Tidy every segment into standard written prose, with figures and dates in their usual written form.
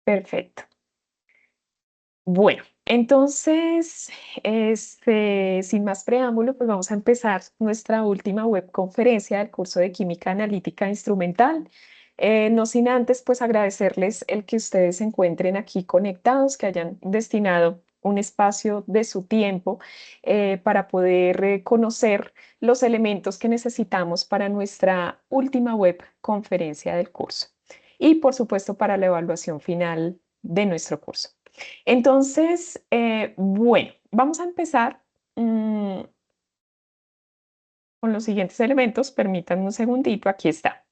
Perfecto. Bueno, entonces, sin más preámbulo, pues vamos a empezar nuestra última webconferencia del curso de Química Analítica Instrumental. No sin antes, pues agradecerles el que ustedes se encuentren aquí conectados, que hayan destinado un espacio de su tiempo para poder conocer los elementos que necesitamos para nuestra última webconferencia del curso y, por supuesto, para la evaluación final de nuestro curso. Entonces, bueno, vamos a empezar con los siguientes elementos. Permítanme un segundito, aquí está.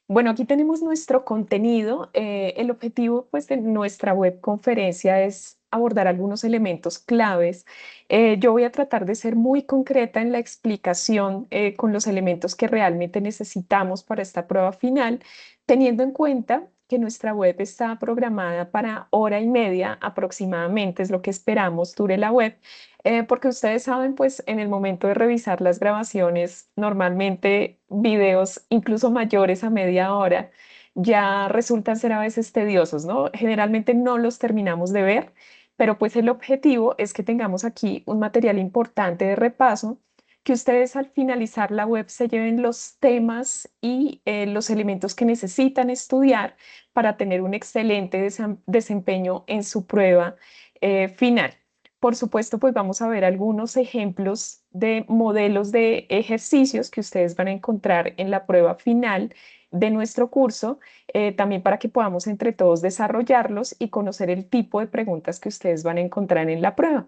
Bueno, aquí tenemos nuestro contenido. El objetivo, pues, de nuestra webconferencia es abordar algunos elementos claves. Yo voy a tratar de ser muy concreta en la explicación con los elementos que realmente necesitamos para esta prueba final, teniendo en cuenta que nuestra web está programada para hora y media aproximadamente, es lo que esperamos dure la web. Porque ustedes saben, pues en el momento de revisar las grabaciones, normalmente videos incluso mayores a media hora ya resultan ser a veces tediosos, ¿no? Generalmente no los terminamos de ver, pero pues el objetivo es que tengamos aquí un material importante de repaso, que ustedes al finalizar la web se lleven los temas y los elementos que necesitan estudiar para tener un excelente desempeño en su prueba final. Por supuesto, pues vamos a ver algunos ejemplos de modelos de ejercicios que ustedes van a encontrar en la prueba final de nuestro curso, también para que podamos entre todos desarrollarlos y conocer el tipo de preguntas que ustedes van a encontrar en la prueba.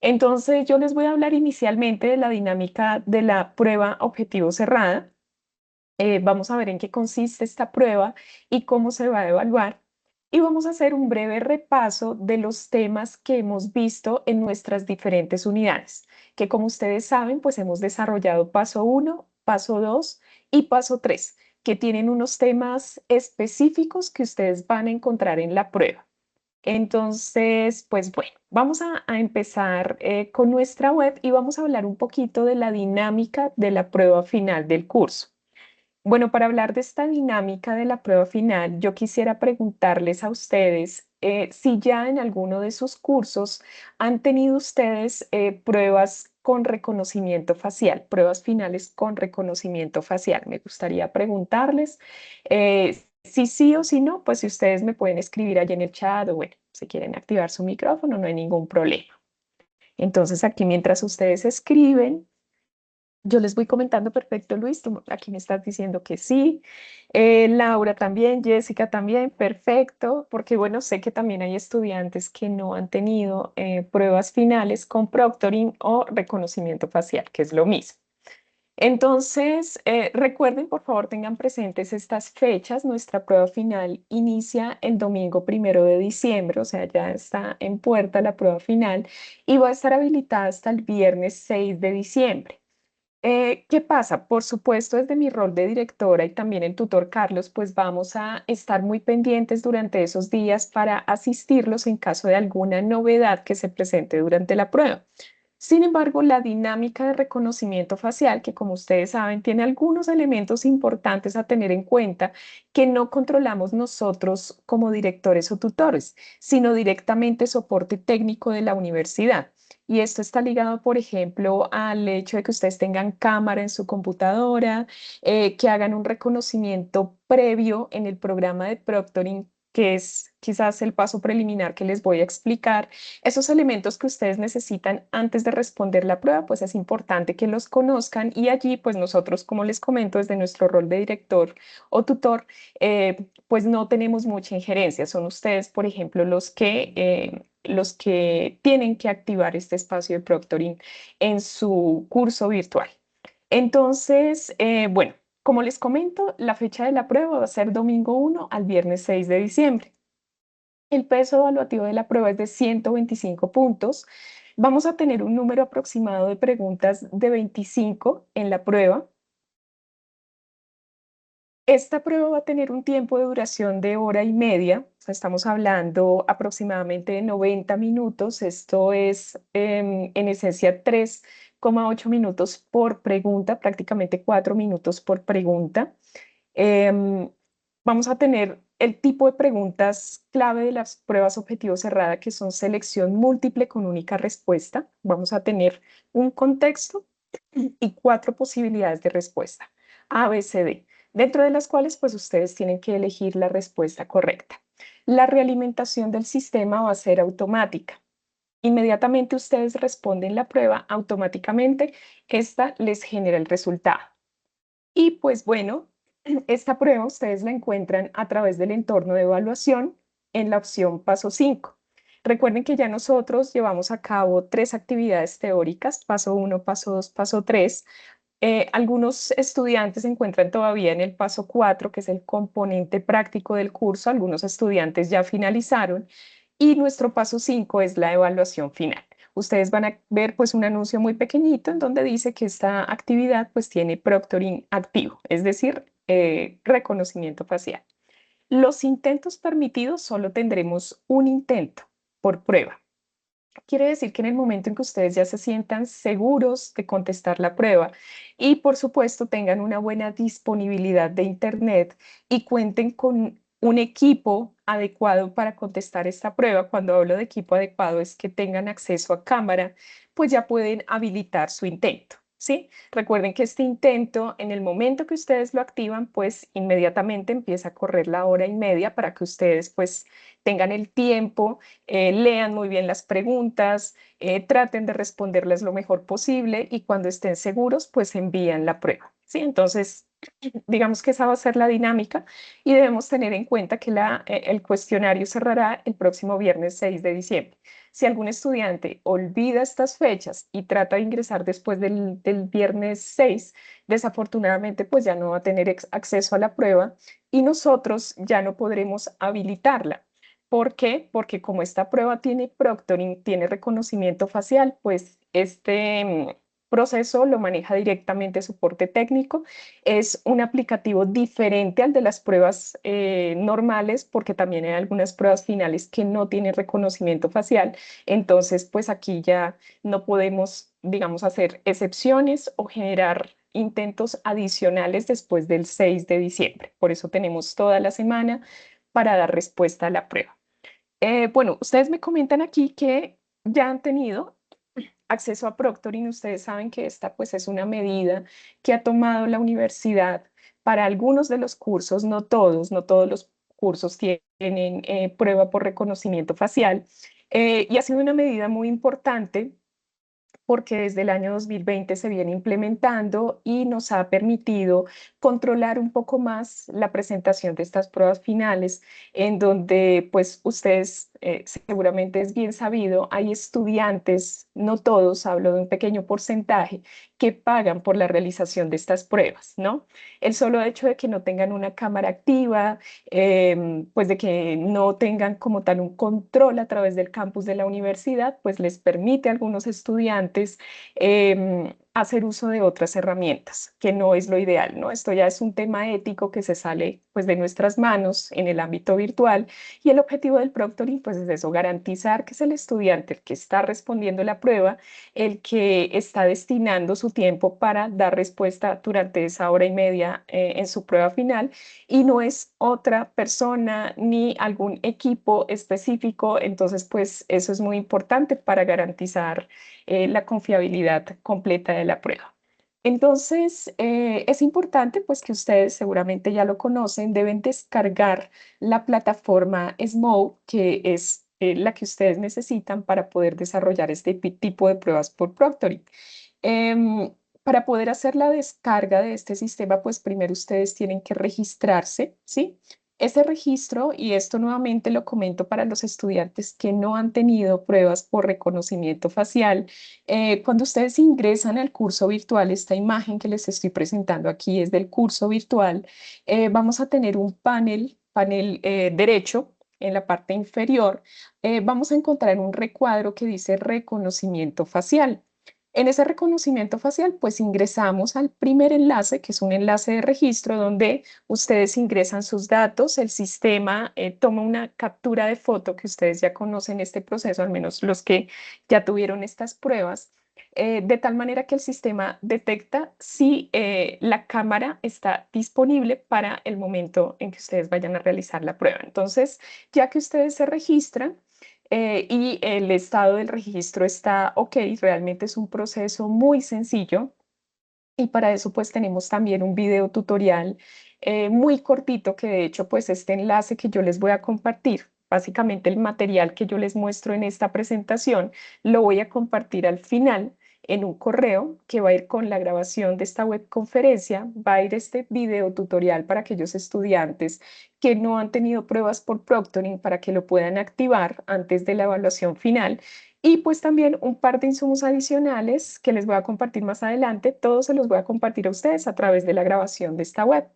Entonces, yo les voy a hablar inicialmente de la dinámica de la prueba objetivo cerrada. Vamos a ver en qué consiste esta prueba y cómo se va a evaluar. Y vamos a hacer un breve repaso de los temas que hemos visto en nuestras diferentes unidades, que como ustedes saben, pues hemos desarrollado paso uno, paso 2 y paso 3, que tienen unos temas específicos que ustedes van a encontrar en la prueba. Entonces, pues bueno, vamos a empezar con nuestra web y vamos a hablar un poquito de la dinámica de la prueba final del curso. Bueno, para hablar de esta dinámica de la prueba final, yo quisiera preguntarles a ustedes si ya en alguno de sus cursos han tenido ustedes pruebas con reconocimiento facial, pruebas finales con reconocimiento facial. Me gustaría preguntarles si sí o si no, pues si ustedes me pueden escribir allí en el chat o bueno, si quieren activar su micrófono, no hay ningún problema. Entonces, aquí mientras ustedes escriben, yo les voy comentando, perfecto, Luis, tú aquí me estás diciendo que sí. Laura también, Jessica también, perfecto, porque bueno, sé que también hay estudiantes que no han tenido pruebas finales con proctoring o reconocimiento facial, que es lo mismo. Entonces, recuerden, por favor, tengan presentes estas fechas. Nuestra prueba final inicia el domingo 1 de diciembre, o sea, ya está en puerta la prueba final y va a estar habilitada hasta el viernes 6 de diciembre. ¿Qué pasa? Por supuesto, desde mi rol de directora y también el tutor Carlos, pues vamos a estar muy pendientes durante esos días para asistirlos en caso de alguna novedad que se presente durante la prueba. Sin embargo, la dinámica de reconocimiento facial, que como ustedes saben, tiene algunos elementos importantes a tener en cuenta que no controlamos nosotros como directores o tutores, sino directamente soporte técnico de la universidad. Y esto está ligado, por ejemplo, al hecho de que ustedes tengan cámara en su computadora, que hagan un reconocimiento previo en el programa de proctoring, que es quizás el paso preliminar que les voy a explicar. Esos elementos que ustedes necesitan antes de responder la prueba, pues es importante que los conozcan y allí, pues nosotros, como les comento, desde nuestro rol de director o tutor, pues no tenemos mucha injerencia. Son ustedes, por ejemplo, los que tienen que activar este espacio de proctoring en su curso virtual. Entonces, bueno, como les comento, la fecha de la prueba va a ser domingo 1 al viernes 6 de diciembre. El peso evaluativo de la prueba es de 125 puntos. Vamos a tener un número aproximado de preguntas de 25 en la prueba. Esta prueba va a tener un tiempo de duración de hora y media, o sea, estamos hablando aproximadamente de 90 minutos. Esto es en esencia 3,8 minutos por pregunta, prácticamente 4 minutos por pregunta. Em, Vamos a tener el tipo de preguntas clave de las pruebas objetivo cerrada, que son selección múltiple con única respuesta. Vamos a tener un contexto y 4 posibilidades de respuesta, A, B, C, D, dentro de las cuales pues ustedes tienen que elegir la respuesta correcta. La realimentación del sistema va a ser automática. Inmediatamente ustedes responden la prueba, automáticamente esta les genera el resultado. Y pues bueno, esta prueba ustedes la encuentran a través del entorno de evaluación en la opción paso 5. Recuerden que ya nosotros llevamos a cabo 3 actividades teóricas, paso 1, paso 2, paso 3. Algunos estudiantes se encuentran todavía en el paso 4, que es el componente práctico del curso. Algunos estudiantes ya finalizaron y nuestro paso 5 es la evaluación final. Ustedes van a ver pues un anuncio muy pequeñito en donde dice que esta actividad pues tiene proctoring activo, es decir, reconocimiento facial. Los intentos permitidos solo tendremos un intento por prueba. Quiere decir que en el momento en que ustedes ya se sientan seguros de contestar la prueba y por supuesto tengan una buena disponibilidad de Internet y cuenten con un equipo adecuado para contestar esta prueba, cuando hablo de equipo adecuado es que tengan acceso a cámara, pues ya pueden habilitar su intento, ¿sí? Recuerden que este intento, en el momento que ustedes lo activan, pues inmediatamente empieza a correr la hora y media para que ustedes pues tengan el tiempo, lean muy bien las preguntas, traten de responderles lo mejor posible y cuando estén seguros, pues envían la prueba. ¿Sí? Entonces, digamos que esa va a ser la dinámica y debemos tener en cuenta que el cuestionario cerrará el próximo viernes 6 de diciembre. Si algún estudiante olvida estas fechas y trata de ingresar después del viernes 6, desafortunadamente pues ya no va a tener acceso a la prueba y nosotros ya no podremos habilitarla. ¿Por qué? Porque como esta prueba tiene proctoring, tiene reconocimiento facial, pues este proceso lo maneja directamente soporte técnico. Es un aplicativo diferente al de las pruebas normales, porque también hay algunas pruebas finales que no tienen reconocimiento facial. Entonces, pues aquí ya no podemos, digamos, hacer excepciones o generar intentos adicionales después del 6 de diciembre. Por eso tenemos toda la semana para dar respuesta a la prueba. Bueno, ustedes me comentan aquí que ya han tenido acceso a Proctoring. Ustedes saben que esta pues es una medida que ha tomado la universidad para algunos de los cursos, no todos, no todos los cursos tienen prueba por reconocimiento facial, y ha sido una medida muy importante porque desde el año 2020 se viene implementando y nos ha permitido controlar un poco más la presentación de estas pruebas finales, en donde pues ustedes seguramente es bien sabido, hay estudiantes, no todos, hablo de un pequeño porcentaje, que pagan por la realización de estas pruebas, ¿no? El solo hecho de que no tengan una cámara activa, pues de que no tengan como tal un control a través del campus de la universidad, pues les permite a algunos estudiantes hacer uso de otras herramientas, que no es lo ideal, ¿no? Esto ya es un tema ético que se sale pues de nuestras manos en el ámbito virtual y el objetivo del proctoring pues es eso, garantizar que es el estudiante el que está respondiendo la prueba, el que está destinando su tiempo para dar respuesta durante esa hora y media en su prueba final y no es otra persona ni algún equipo específico. Entonces, pues eso es muy importante para garantizar la confiabilidad completa de la prueba. Entonces, es importante pues que ustedes seguramente ya lo conocen, deben descargar la plataforma Smoke, que es la que ustedes necesitan para poder desarrollar este tipo de pruebas por proctoring. Em, para poder hacer la descarga de este sistema, pues primero ustedes tienen que registrarse, ¿sí? Ese registro, y esto nuevamente lo comento para los estudiantes que no han tenido pruebas por reconocimiento facial, cuando ustedes ingresan al curso virtual, esta imagen que les estoy presentando aquí es del curso virtual, vamos a tener un panel derecho en la parte inferior, vamos a encontrar un recuadro que dice reconocimiento facial. En ese reconocimiento facial, pues ingresamos al primer enlace, que es un enlace de registro donde ustedes ingresan sus datos, el sistema toma una captura de foto, que ustedes ya conocen este proceso, al menos los que ya tuvieron estas pruebas, de tal manera que el sistema detecta si la cámara está disponible para el momento en que ustedes vayan a realizar la prueba. Entonces, ya que ustedes se registran y el estado del registro está ok, realmente es un proceso muy sencillo. Y para eso pues tenemos también un video tutorial muy cortito que de hecho pues este enlace que yo les voy a compartir, básicamente el material que yo les muestro en esta presentación, lo voy a compartir al final en un correo que va a ir con la grabación de esta webconferencia, va a ir este video tutorial para aquellos estudiantes que no han tenido pruebas por proctoring para que lo puedan activar antes de la evaluación final y pues también un par de insumos adicionales que les voy a compartir más adelante. Todos se los voy a compartir a ustedes a través de la grabación de esta web.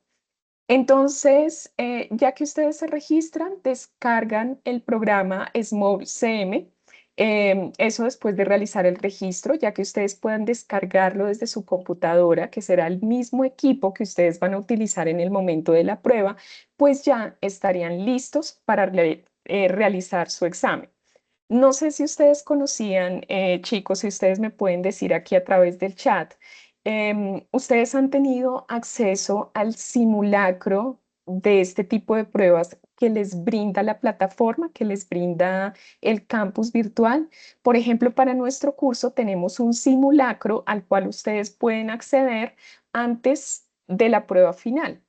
Entonces, ya que ustedes se registran, descargan el programa Small CM. Eso después de realizar el registro, ya que ustedes puedan descargarlo desde su computadora, que será el mismo equipo que ustedes van a utilizar en el momento de la prueba, pues ya estarían listos para realizar su examen. No sé si ustedes conocían, chicos, si ustedes me pueden decir aquí a través del chat, ¿ustedes han tenido acceso al simulacro de este tipo de pruebas que les brinda la plataforma, que les brinda el campus virtual? Por ejemplo, para nuestro curso tenemos un simulacro al cual ustedes pueden acceder antes de la prueba final.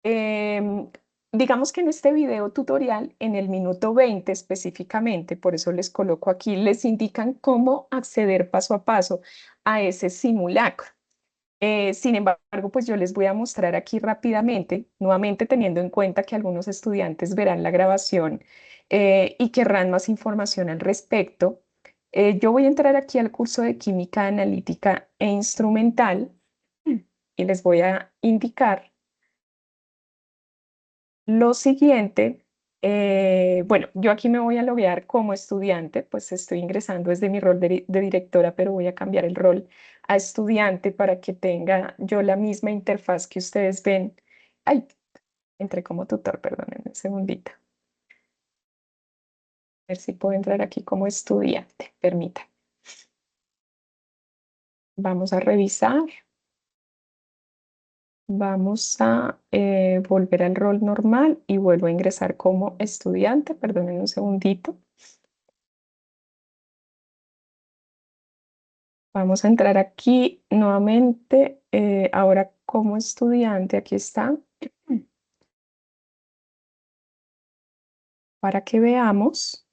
Em, digamos que en este video tutorial, en el minuto 20 específicamente, por eso les coloco aquí, les indican cómo acceder paso a paso a ese simulacro. Sin embargo, pues yo les voy a mostrar aquí rápidamente, nuevamente teniendo en cuenta que algunos estudiantes verán la grabación y querrán más información al respecto. Yo voy a entrar aquí al curso de Química Analítica e Instrumental y les voy a indicar lo siguiente. Bueno, yo aquí me voy a loguear como estudiante, pues estoy ingresando desde mi rol de directora, pero voy a cambiar el rol a estudiante para que tenga yo la misma interfaz que ustedes ven. Ay, entré como tutor, perdónenme un segundito. A ver si puedo entrar aquí como estudiante, permita. Vamos a revisar. Vamos a volver al rol normal y vuelvo a ingresar como estudiante. Perdónenme un segundito. Vamos a entrar aquí nuevamente, ahora como estudiante, aquí está, para que veamos.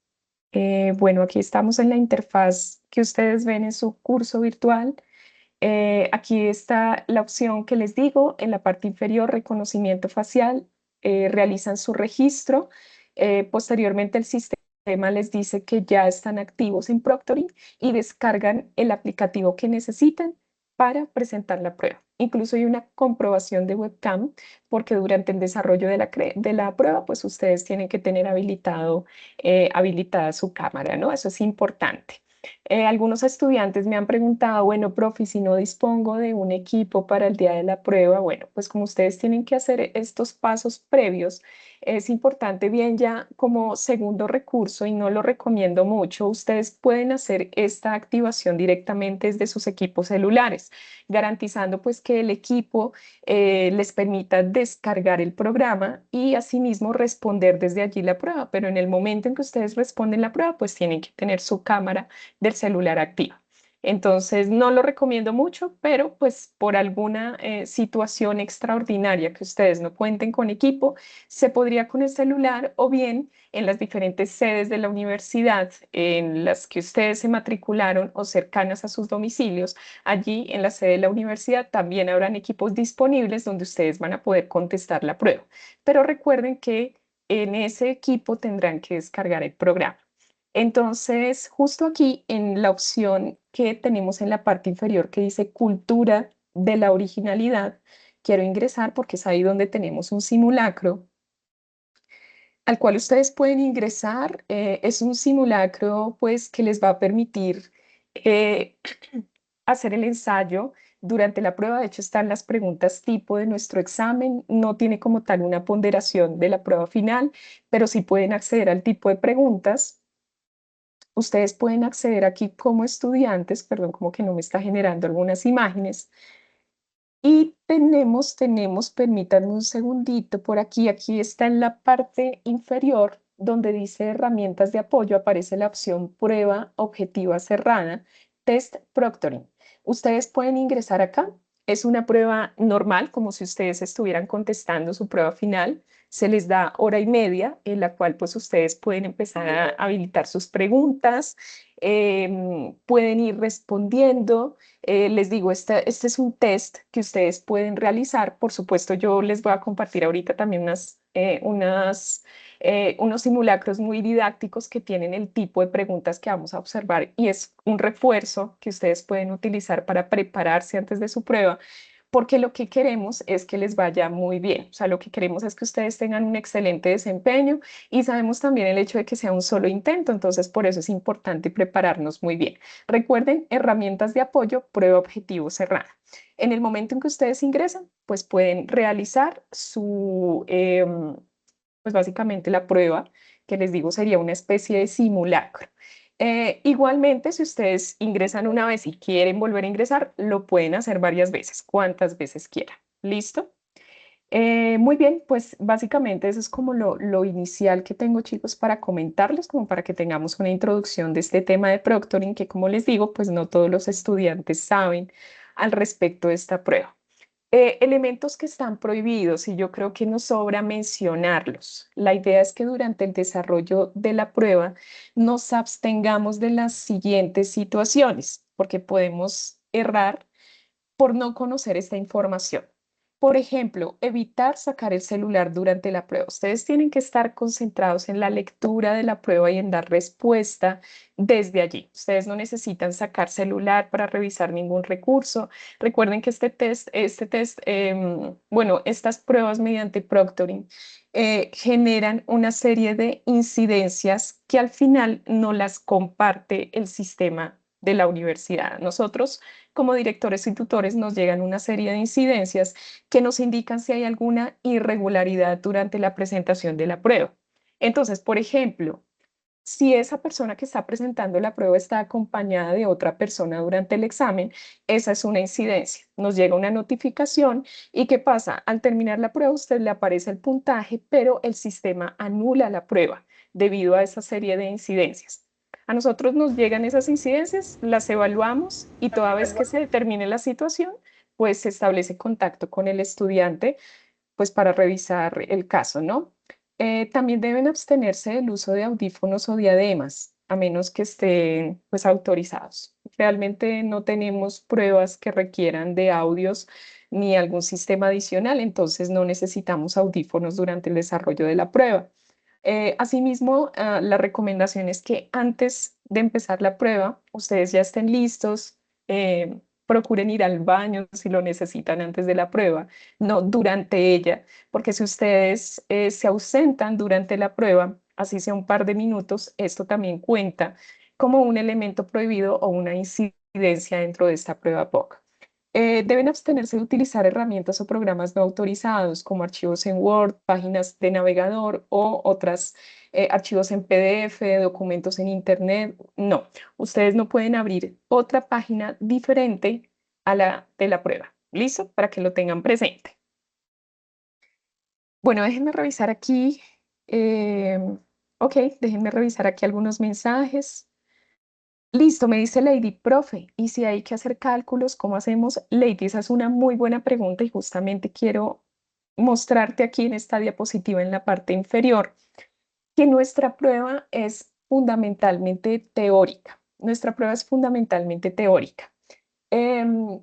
Bueno, aquí estamos en la interfaz que ustedes ven en su curso virtual. Aquí está la opción que les digo, en la parte inferior, reconocimiento facial, realizan su registro. Posteriormente el sistema les dice que ya están activos en Proctoring y descargan el aplicativo que necesitan para presentar la prueba. Incluso hay una comprobación de webcam porque durante el desarrollo de la prueba, pues ustedes tienen que tener habilitada su cámara, ¿no? Eso es importante. Algunos estudiantes me han preguntado, bueno, profe, si no dispongo de un equipo para el día de la prueba, bueno, pues como ustedes tienen que hacer estos pasos previos, es importante bien ya como segundo recurso y no lo recomiendo mucho, ustedes pueden hacer esta activación directamente desde sus equipos celulares, garantizando pues que el equipo les permita descargar el programa y asimismo responder desde allí la prueba, pero en el momento en que ustedes responden la prueba, pues tienen que tener su cámara del celular activa. Entonces, no lo recomiendo mucho, pero pues por alguna situación extraordinaria que ustedes no cuenten con equipo, se podría con el celular o bien en las diferentes sedes de la universidad en las que ustedes se matricularon o cercanas a sus domicilios. Allí en la sede de la universidad también habrán equipos disponibles donde ustedes van a poder contestar la prueba. Pero recuerden que en ese equipo tendrán que descargar el programa. Entonces, justo aquí en la opción que tenemos en la parte inferior que dice cultura de la originalidad, quiero ingresar porque es ahí donde tenemos un simulacro al cual ustedes pueden ingresar. Es un simulacro pues que les va a permitir eh, hacer el ensayo durante la prueba. De hecho, están las preguntas tipo de nuestro examen. No tiene como tal una ponderación de la prueba final, pero sí pueden acceder al tipo de preguntas Ustedes pueden acceder aquí como estudiantes, perdón, como que no me está generando algunas imágenes. Y permítanme un segundito por aquí, aquí está en la parte inferior donde dice herramientas de apoyo, aparece la opción prueba objetiva cerrada, test proctoring. Ustedes pueden ingresar acá, es una prueba normal, como si ustedes estuvieran contestando su prueba final. Se les da hora y media en la cual pues ustedes pueden empezar a habilitar sus preguntas, pueden ir respondiendo. Les digo, este es un test que ustedes pueden realizar. Por supuesto, yo les voy a compartir ahorita también unos simulacros muy didácticos que tienen el tipo de preguntas que vamos a observar y es un refuerzo que ustedes pueden utilizar para prepararse antes de su prueba, porque lo que queremos es que les vaya muy bien. O sea, lo que queremos es que ustedes tengan un excelente desempeño y sabemos también el hecho de que sea un solo intento, entonces por eso es importante prepararnos muy bien. Recuerden, herramientas de apoyo, prueba objetivo cerrada. En el momento en que ustedes ingresan, pues pueden realizar pues básicamente la prueba, que les digo sería una especie de simulacro. Igualmente, si ustedes ingresan una vez y quieren volver a ingresar, lo pueden hacer varias veces, cuantas veces quieran. ¿Listo? Muy bien, pues básicamente eso es como lo inicial que tengo, chicos, para comentarles, como para que tengamos una introducción de este tema de proctoring, que como les digo, pues no todos los estudiantes saben al respecto de esta prueba. Elementos que están prohibidos y yo creo que nos sobra mencionarlos. La idea es que durante el desarrollo de la prueba nos abstengamos de las siguientes situaciones, porque podemos errar por no conocer esta información. Por ejemplo, evitar sacar el celular durante la prueba. Ustedes tienen que estar concentrados en la lectura de la prueba y en dar respuesta desde allí. Ustedes no necesitan sacar celular para revisar ningún recurso. Recuerden que bueno, estas pruebas mediante proctoring generan una serie de incidencias que al final no las comparte el sistema de la universidad. Nosotros como directores y tutores nos llegan una serie de incidencias que nos indican si hay alguna irregularidad durante la presentación de la prueba. Entonces, por ejemplo, si esa persona que está presentando la prueba está acompañada de otra persona durante el examen, esa es una incidencia. Nos llega una notificación y ¿qué pasa? Al terminar la prueba, a usted le aparece el puntaje, pero el sistema anula la prueba debido a esa serie de incidencias. A nosotros nos llegan esas incidencias, las evaluamos y toda vez que se determine la situación, pues se establece contacto con el estudiante, pues para revisar el caso, ¿no? También deben abstenerse del uso de audífonos o diademas, a menos que estén pues autorizados. Realmente no tenemos pruebas que requieran de audios ni algún sistema adicional, entonces no necesitamos audífonos durante el desarrollo de la prueba. Asimismo, la recomendación es que antes de empezar la prueba, ustedes ya estén listos, procuren ir al baño si lo necesitan antes de la prueba, no durante ella, porque si ustedes se ausentan durante la prueba, así sea un par de minutos, esto también cuenta como un elemento prohibido o una incidencia dentro de esta prueba POC. Deben abstenerse de utilizar herramientas o programas no autorizados como archivos en Word, páginas de navegador o otras archivos en PDF, documentos en Internet. No, ustedes no pueden abrir otra página diferente a la de la prueba. ¿Listo? Para que lo tengan presente. Bueno, déjenme revisar aquí. Ok, déjenme revisar aquí algunos mensajes. Listo, me dice Lady, profe, y si hay que hacer cálculos, ¿cómo hacemos? Lady, esa es una muy buena pregunta y justamente quiero mostrarte aquí en esta diapositiva en la parte inferior que nuestra prueba es fundamentalmente teórica. Nuestra prueba es fundamentalmente teórica.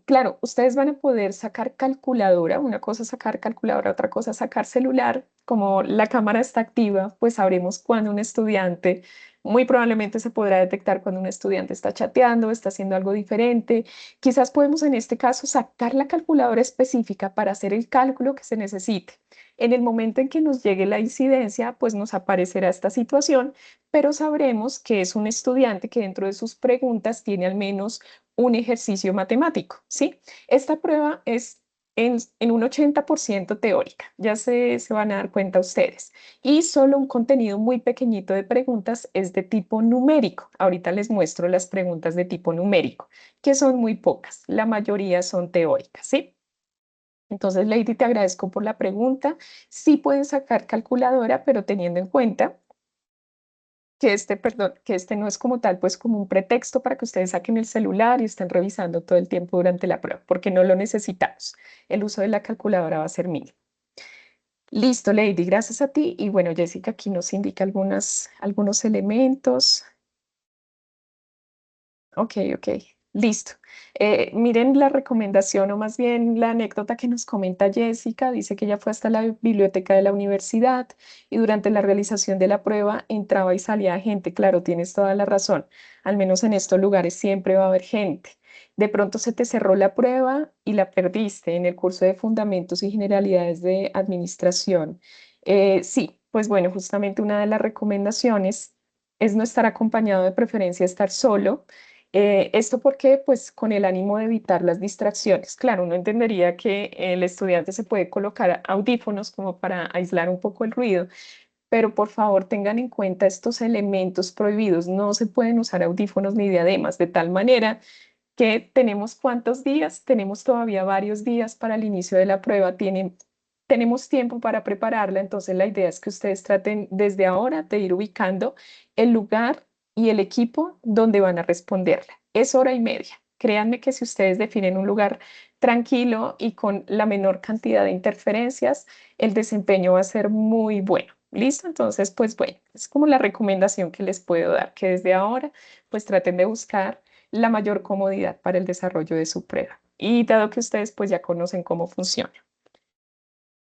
Claro, ustedes van a poder sacar calculadora, una cosa es sacar calculadora, otra cosa es sacar celular. Como la cámara está activa, pues sabremos cuando un estudiante, muy probablemente se podrá detectar cuando un estudiante está chateando, está haciendo algo diferente. Quizás podemos en este caso sacar la calculadora específica para hacer el cálculo que se necesite. En el momento en que nos llegue la incidencia, pues nos aparecerá esta situación, pero sabremos que es un estudiante que dentro de sus preguntas tiene al menos un ejercicio matemático, ¿sí? Esta prueba es en un 80% teórica, ya se van a dar cuenta ustedes. Y solo un contenido muy pequeñito de preguntas es de tipo numérico. Ahorita les muestro las preguntas de tipo numérico, que son muy pocas. La mayoría son teóricas, ¿sí? Entonces, Lady, te agradezco por la pregunta. Sí puedes sacar calculadora, pero teniendo en cuenta que perdón, que este no es como tal, pues como un pretexto para que ustedes saquen el celular y estén revisando todo el tiempo durante la prueba, porque no lo necesitamos. El uso de la calculadora va a ser mínimo. Listo, Lady, gracias a ti. Y bueno, Jessica aquí nos indica algunos elementos. Ok, ok, listo. Miren la recomendación o más bien la anécdota que nos comenta Jessica. Dice que ella fue hasta la biblioteca de la universidad y durante la realización de la prueba entraba y salía gente. Claro, tienes toda la razón. Al menos en estos lugares siempre va a haber gente. De pronto se te cerró la prueba y la perdiste en el curso de Fundamentos y Generalidades de Administración. Sí, pues bueno, justamente una de las recomendaciones es no estar acompañado, de preferencia estar solo. Esto porque, pues, con el ánimo de evitar las distracciones. Claro, uno entendería que el estudiante se puede colocar audífonos como para aislar un poco el ruido, pero por favor tengan en cuenta estos elementos prohibidos. No se pueden usar audífonos ni diademas, de tal manera que tenemos cuántos días, tenemos todavía varios días para el inicio de la prueba, tenemos tiempo para prepararla, entonces la idea es que ustedes traten desde ahora de ir ubicando el lugar y el equipo donde van a responderla. Es hora y media. Créanme que si ustedes definen un lugar tranquilo y con la menor cantidad de interferencias, el desempeño va a ser muy bueno. ¿Listo? Entonces, pues bueno, es como la recomendación que les puedo dar, que desde ahora pues traten de buscar la mayor comodidad para el desarrollo de su prueba. Y dado que ustedes pues ya conocen cómo funciona.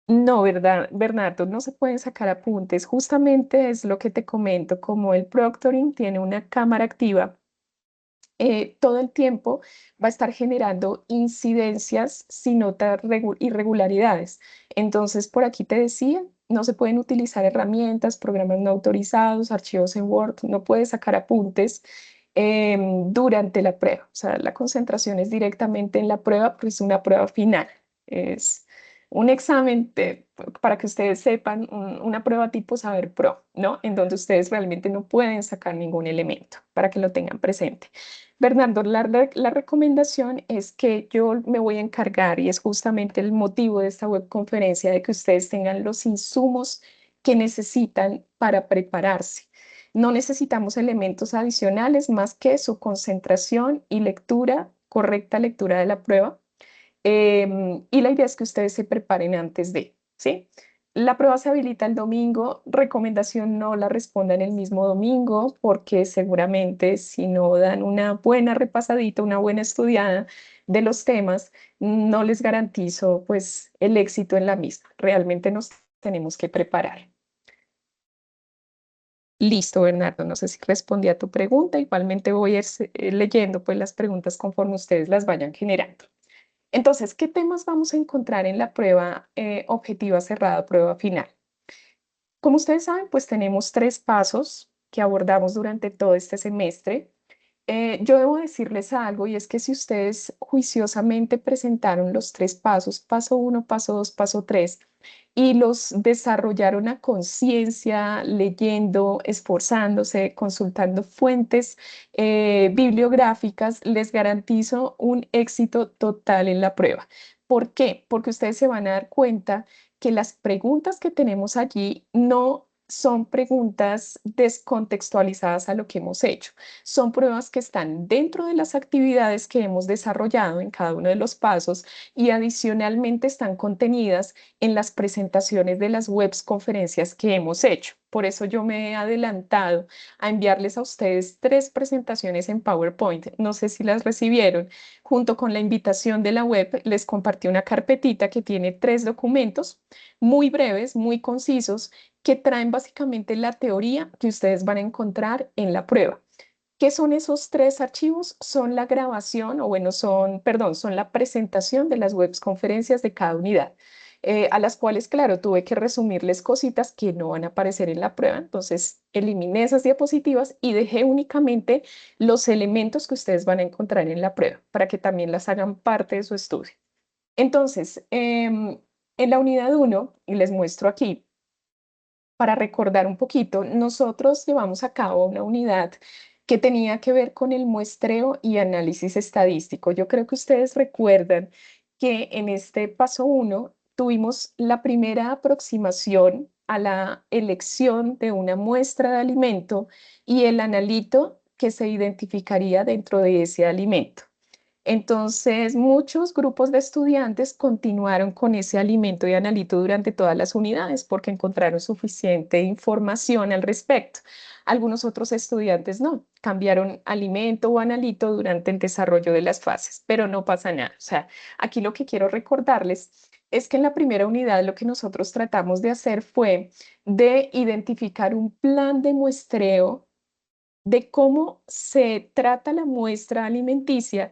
No, ¿verdad, Bernardo? No se pueden sacar apuntes. Justamente es lo que te comento, como el proctoring tiene una cámara activa, todo el tiempo va a estar generando incidencias si nota irregularidades. Entonces, por aquí te decía, no se pueden utilizar herramientas, programas no autorizados, archivos en Word, no puedes sacar apuntes durante la prueba. O sea, la concentración es directamente en la prueba, pues es una prueba final. Es un examen para que ustedes sepan, una prueba tipo Saber Pro, ¿no? En donde ustedes realmente no pueden sacar ningún elemento, para que lo tengan presente. Bernardo, la recomendación es que yo me voy a encargar, y es justamente el motivo de esta webconferencia, de que ustedes tengan los insumos que necesitan para prepararse. No necesitamos elementos adicionales más que su concentración y lectura, correcta lectura de la prueba. Y la idea es que ustedes se preparen antes de, ¿sí? La prueba se habilita el domingo. Recomendación, no la respondan el mismo domingo porque seguramente si no dan una buena repasadita, una buena estudiada de los temas, no les garantizo pues el éxito en la misma. Realmente nos tenemos que preparar. Listo, Bernardo. No sé si respondí a tu pregunta. Igualmente voy a ir leyendo pues las preguntas conforme ustedes las vayan generando. Entonces, ¿qué temas vamos a encontrar en la prueba objetiva cerrada, prueba final? Como ustedes saben, pues tenemos tres pasos que abordamos durante todo este semestre. Yo debo decirles algo y es que si ustedes juiciosamente presentaron los tres pasos, paso uno, paso dos, paso tres, y los desarrollaron a conciencia, leyendo, esforzándose, consultando fuentes bibliográficas, les garantizo un éxito total en la prueba. ¿Por qué? Porque ustedes se van a dar cuenta que las preguntas que tenemos allí no son preguntas descontextualizadas a lo que hemos hecho. Son pruebas que están dentro de las actividades que hemos desarrollado en cada uno de los pasos y adicionalmente están contenidas en las presentaciones de las webs conferencias que hemos hecho. Por eso yo me he adelantado a enviarles a ustedes tres presentaciones en PowerPoint. No sé si las recibieron. Junto con la invitación de la web, les compartí una carpetita que tiene tres documentos muy breves, muy concisos, que traen básicamente la teoría que ustedes van a encontrar en la prueba. ¿Qué son esos tres archivos? Son la grabación, o bueno, perdón, son la presentación de las webs conferencias de cada unidad, a las cuales, claro, tuve que resumirles cositas que no van a aparecer en la prueba. Entonces, eliminé esas diapositivas y dejé únicamente los elementos que ustedes van a encontrar en la prueba para que también las hagan parte de su estudio. Entonces, en la unidad 1, y les muestro aquí, para recordar un poquito, nosotros llevamos a cabo una unidad que tenía que ver con el muestreo y análisis estadístico. Yo creo que ustedes recuerdan que en este paso 1 tuvimos la primera aproximación a la elección de una muestra de alimento y el analito que se identificaría dentro de ese alimento. Entonces, muchos grupos de estudiantes continuaron con ese alimento y analito durante todas las unidades porque encontraron suficiente información al respecto. Algunos otros estudiantes no, cambiaron alimento o analito durante el desarrollo de las fases, pero no pasa nada. O sea, aquí lo que quiero recordarles es que en la primera unidad lo que nosotros tratamos de hacer fue de identificar un plan de muestreo de cómo se trata la muestra alimenticia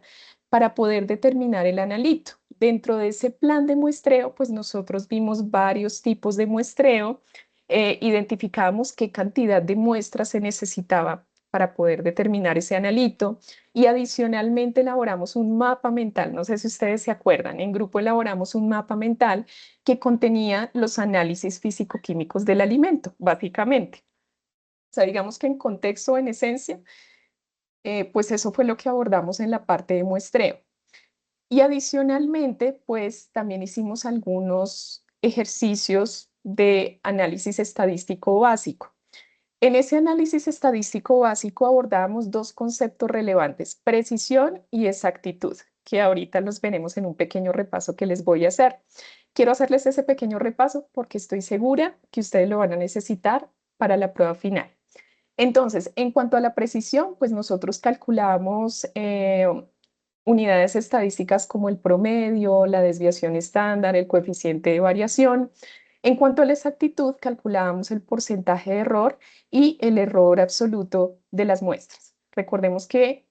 para poder determinar el analito. Dentro de ese plan de muestreo, pues nosotros vimos varios tipos de muestreo, identificamos qué cantidad de muestras se necesitaba para poder determinar ese analito y adicionalmente elaboramos un mapa mental. No sé si ustedes se acuerdan, en grupo elaboramos un mapa mental que contenía los análisis físico-químicos del alimento, básicamente. O sea, digamos que en contexto, en esencia, pues eso fue lo que abordamos en la parte de muestreo. Y adicionalmente, pues también hicimos algunos ejercicios de análisis estadístico básico. En ese análisis estadístico básico abordábamos dos conceptos relevantes, precisión y exactitud, que ahorita los veremos en un pequeño repaso que les voy a hacer. Quiero hacerles ese pequeño repaso porque estoy segura que ustedes lo van a necesitar para la prueba final. Entonces, en cuanto a la precisión, pues nosotros calculamos unidades estadísticas como el promedio, la desviación estándar, el coeficiente de variación. En cuanto a la exactitud, calculábamos el porcentaje de error y el error absoluto de las muestras. Recordemos que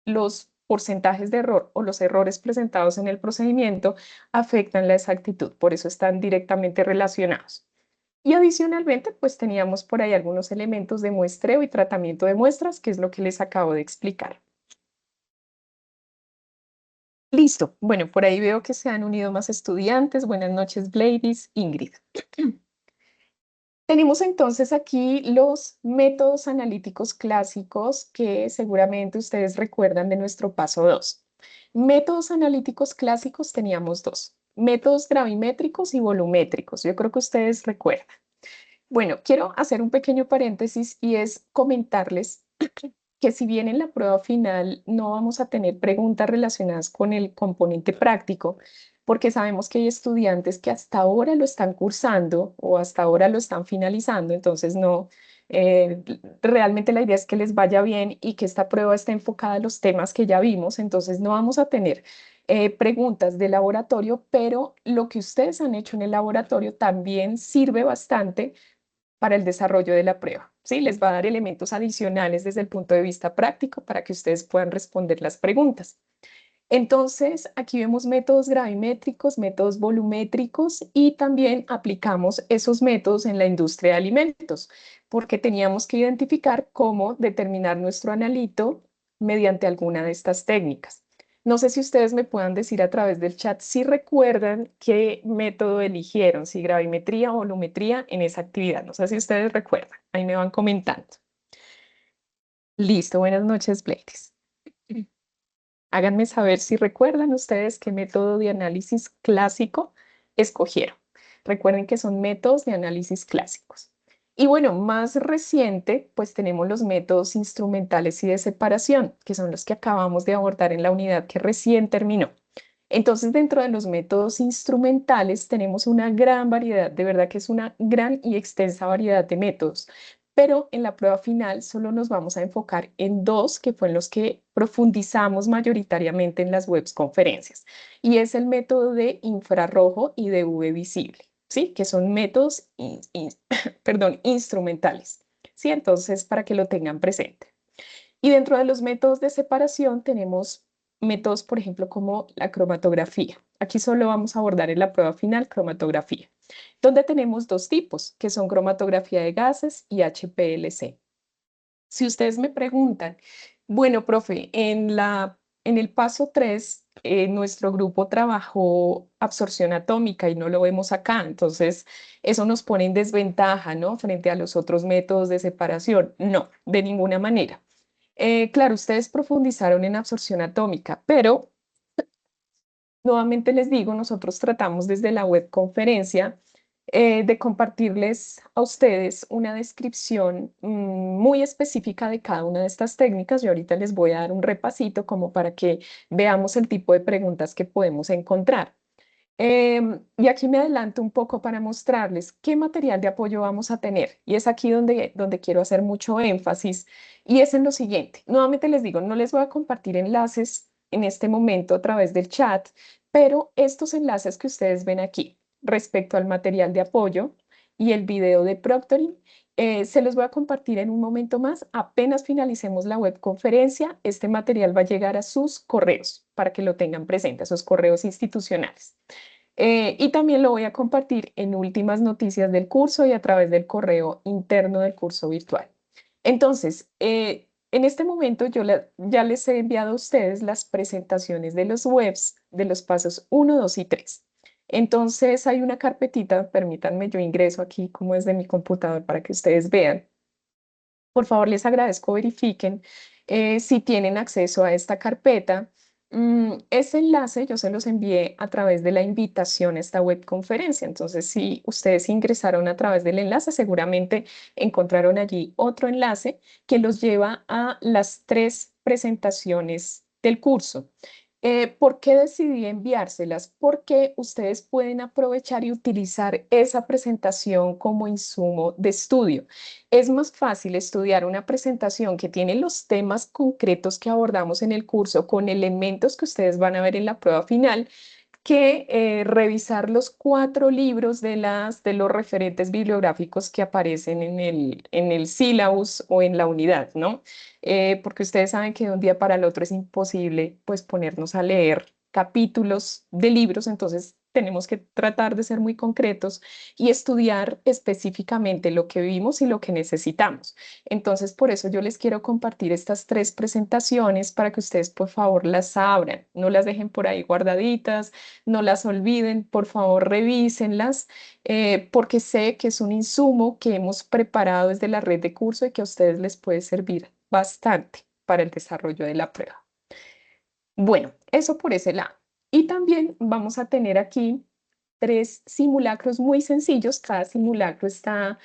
los porcentajes de error o los errores presentados en el procedimiento afectan la exactitud, por eso están directamente relacionados. Y adicionalmente, pues teníamos por ahí algunos elementos de muestreo y tratamiento de muestras, que es lo que les acabo de explicar. Listo. Bueno, por ahí veo que se han unido más estudiantes. Buenas noches, Gladys, Ingrid. Tenemos entonces aquí los métodos analíticos clásicos que seguramente ustedes recuerdan de nuestro paso 2. Métodos analíticos clásicos teníamos dos, métodos gravimétricos y volumétricos. Yo creo que ustedes recuerdan. Bueno, quiero hacer un pequeño paréntesis y es comentarles que si bien en la prueba final no vamos a tener preguntas relacionadas con el componente práctico, porque sabemos que hay estudiantes que hasta ahora lo están cursando o hasta ahora lo están finalizando, entonces no, realmente la idea es que les vaya bien y que esta prueba esté enfocada a los temas que ya vimos, entonces no vamos a tener preguntas de laboratorio, pero lo que ustedes han hecho en el laboratorio también sirve bastante para el desarrollo de la prueba. ¿Sí? Les va a dar elementos adicionales desde el punto de vista práctico para que ustedes puedan responder las preguntas. Entonces, aquí vemos métodos gravimétricos, métodos volumétricos y también aplicamos esos métodos en la industria de alimentos, porque teníamos que identificar cómo determinar nuestro analito mediante alguna de estas técnicas. No sé si ustedes me puedan decir a través del chat si recuerdan qué método eligieron, si gravimetría o volumetría en esa actividad. No sé si ustedes recuerdan, ahí me van comentando. Listo, buenas noches, Blades. Háganme saber si recuerdan ustedes qué método de análisis clásico escogieron. Recuerden que son métodos de análisis clásicos. Y bueno, más reciente, pues tenemos los métodos instrumentales y de separación, que son los que acabamos de abordar en la unidad que recién terminó. Entonces, dentro de los métodos instrumentales tenemos una gran variedad, de verdad que es una gran y extensa variedad de métodos, pero en la prueba final solo nos vamos a enfocar en dos que fueron los que profundizamos mayoritariamente en las webs conferencias, y es el método de infrarrojo y de UV visible, ¿sí? Que son métodos perdón, instrumentales, ¿sí? Entonces, para que lo tengan presente. Y dentro de los métodos de separación tenemos métodos, por ejemplo, como la cromatografía. Aquí solo vamos a abordar en la prueba final cromatografía, donde tenemos dos tipos, que son cromatografía de gases y HPLC. Si ustedes me preguntan, bueno, profe, en el paso 3 nuestro grupo trabajó absorción atómica y no lo vemos acá, entonces eso nos pone en desventaja, ¿no? Frente a los otros métodos de separación. No, de ninguna manera. Claro, ustedes profundizaron en absorción atómica, pero nuevamente les digo, nosotros tratamos desde la web conferencia de compartirles a ustedes una descripción muy específica de cada una de estas técnicas. Yo ahorita les voy a dar un repasito como para que veamos el tipo de preguntas que podemos encontrar. Y aquí me adelanto un poco para mostrarles qué material de apoyo vamos a tener. Y es aquí donde quiero hacer mucho énfasis. Y es en lo siguiente. Nuevamente les digo, no les voy a compartir enlaces en este momento a través del chat, pero estos enlaces que ustedes ven aquí respecto al material de apoyo y el video de proctoring, se los voy a compartir en un momento más. Apenas finalicemos la webconferencia, este material va a llegar a sus correos para que lo tengan presente, a sus correos institucionales. Y también lo voy a compartir en últimas noticias del curso y a través del correo interno del curso virtual. Entonces, en este momento ya les he enviado a ustedes las presentaciones de los webs de los pasos 1, 2 y 3. Entonces, hay una carpetita, permítanme, yo ingreso aquí como desde mi computador para que ustedes vean. Por favor, les agradezco, verifiquen si tienen acceso a esta carpeta. Ese enlace yo se los envié a través de la invitación a esta webconferencia. Entonces, si ustedes ingresaron a través del enlace, seguramente encontraron allí otro enlace que los lleva a las tres presentaciones del curso. ¿Por qué decidí enviárselas? Porque ustedes pueden aprovechar y utilizar esa presentación como insumo de estudio. Es más fácil estudiar una presentación que tiene los temas concretos que abordamos en el curso con elementos que ustedes van a ver en la prueba final que revisar los 4 libros de los referentes bibliográficos que aparecen en el sílabus o en la unidad, ¿no? Porque ustedes saben que de un día para el otro es imposible, pues, ponernos a leer capítulos de libros, entonces tenemos que tratar de ser muy concretos y estudiar específicamente lo que vimos y lo que necesitamos. Entonces, por eso yo les quiero compartir estas 3 presentaciones para que ustedes, por favor, las abran, no las dejen por ahí guardaditas, no las olviden, por favor, revísenlas, porque sé que es un insumo que hemos preparado desde la red de curso y que a ustedes les puede servir bastante para el desarrollo de la prueba. Bueno, eso por ese lado. Y también vamos a tener aquí 3 simulacros muy sencillos. Cada simulacro está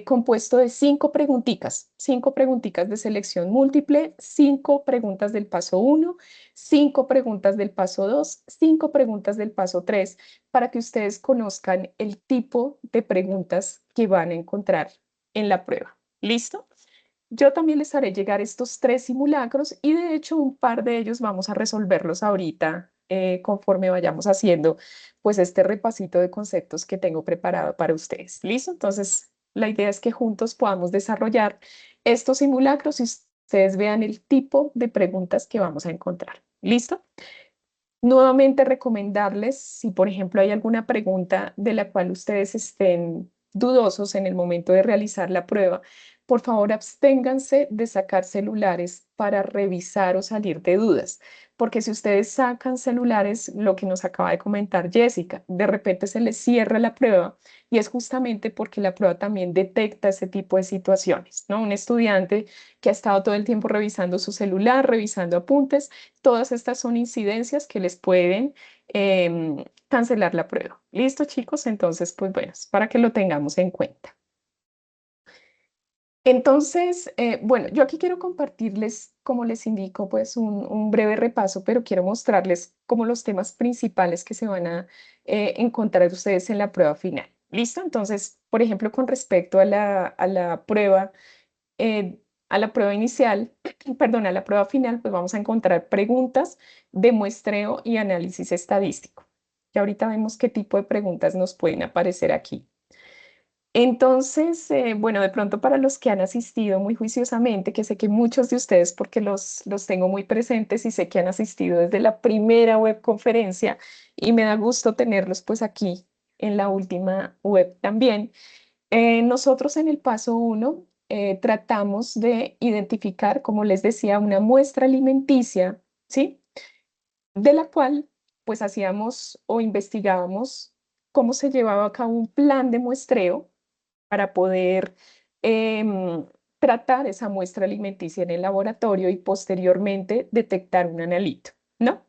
compuesto de 5 preguntitas de selección múltiple, 5 preguntas del paso 1, 5 preguntas del paso 2, 5 preguntas del paso 3, para que ustedes conozcan el tipo de preguntas que van a encontrar en la prueba. ¿Listo? Yo también les haré llegar estos 3 simulacros y de hecho un par de ellos vamos a resolverlos ahorita conforme vayamos haciendo pues este repasito de conceptos que tengo preparado para ustedes. ¿Listo? Entonces la idea es que juntos podamos desarrollar estos simulacros y ustedes vean el tipo de preguntas que vamos a encontrar. ¿Listo? Nuevamente recomendarles, si por ejemplo hay alguna pregunta de la cual ustedes estén dudosos en el momento de realizar la prueba, por favor absténganse de sacar celulares para revisar o salir de dudas, porque si ustedes sacan celulares, lo que nos acaba de comentar Jessica, de repente se les cierra la prueba y es justamente porque la prueba también detecta ese tipo de situaciones, ¿no? Un estudiante que ha estado todo el tiempo revisando su celular, revisando apuntes, todas estas son incidencias que les pueden cancelar la prueba. ¿Listo, chicos? Entonces, pues bueno, es para que lo tengamos en cuenta. Entonces, bueno, yo aquí quiero compartirles, como les indico, pues un breve repaso, pero quiero mostrarles como los temas principales que se van a encontrar ustedes en la prueba final. ¿Listo? Entonces, por ejemplo, con respecto eh, a la prueba inicial, perdón, a la prueba final, pues vamos a encontrar preguntas de muestreo y análisis estadístico. Y ahorita vemos qué tipo de preguntas nos pueden aparecer aquí. Entonces, bueno, de pronto para los que han asistido muy juiciosamente, que sé que muchos de ustedes, porque los tengo muy presentes y sé que han asistido desde la primera webconferencia y me da gusto tenerlos pues aquí en la última web también. Nosotros en el paso 1 tratamos de identificar, como les decía, una muestra alimenticia, ¿sí? de la cual pues hacíamos o investigábamos cómo se llevaba a cabo un plan de muestreo para poder em, tratar esa muestra alimenticia en el laboratorio y posteriormente detectar un analito, ¿no?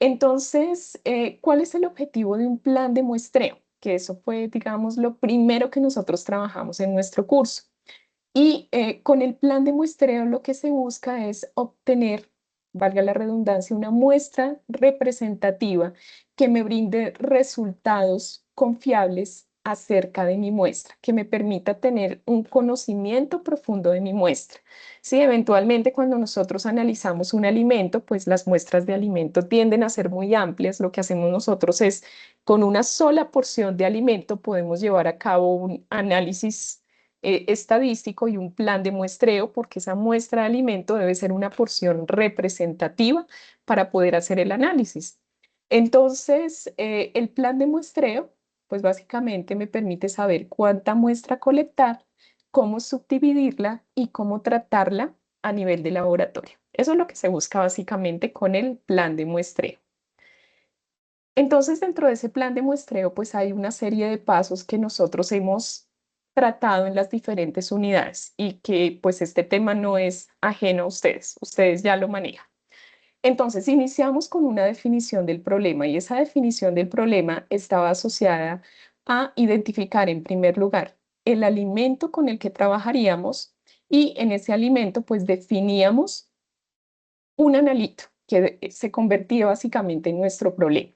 Entonces, ¿cuál es el objetivo de un plan de muestreo? Que eso fue, digamos, lo primero que nosotros trabajamos en nuestro curso. Y con el plan de muestreo lo que se busca es obtener, valga la redundancia, una muestra representativa que me brinde resultados confiables acerca de mi muestra, que me permita tener un conocimiento profundo de mi muestra. Sí, eventualmente cuando nosotros analizamos un alimento, pues las muestras de alimento tienden a ser muy amplias. Lo que hacemos nosotros es, con una sola porción de alimento, podemos llevar a cabo un análisis estadístico y un plan de muestreo, porque esa muestra de alimento debe ser una porción representativa para poder hacer el análisis. Entonces, el plan de muestreo, pues básicamente me permite saber cuánta muestra colectar, cómo subdividirla y cómo tratarla a nivel de laboratorio. Eso es lo que se busca básicamente con el plan de muestreo. Entonces, dentro de ese plan de muestreo, pues hay una serie de pasos que nosotros hemos tratado en las diferentes unidades y que pues este tema no es ajeno a ustedes ya lo manejan. Entonces, iniciamos con una definición del problema y esa definición del problema estaba asociada a identificar en primer lugar el alimento con el que trabajaríamos y en ese alimento pues definíamos un analito que se convertía básicamente en nuestro problema.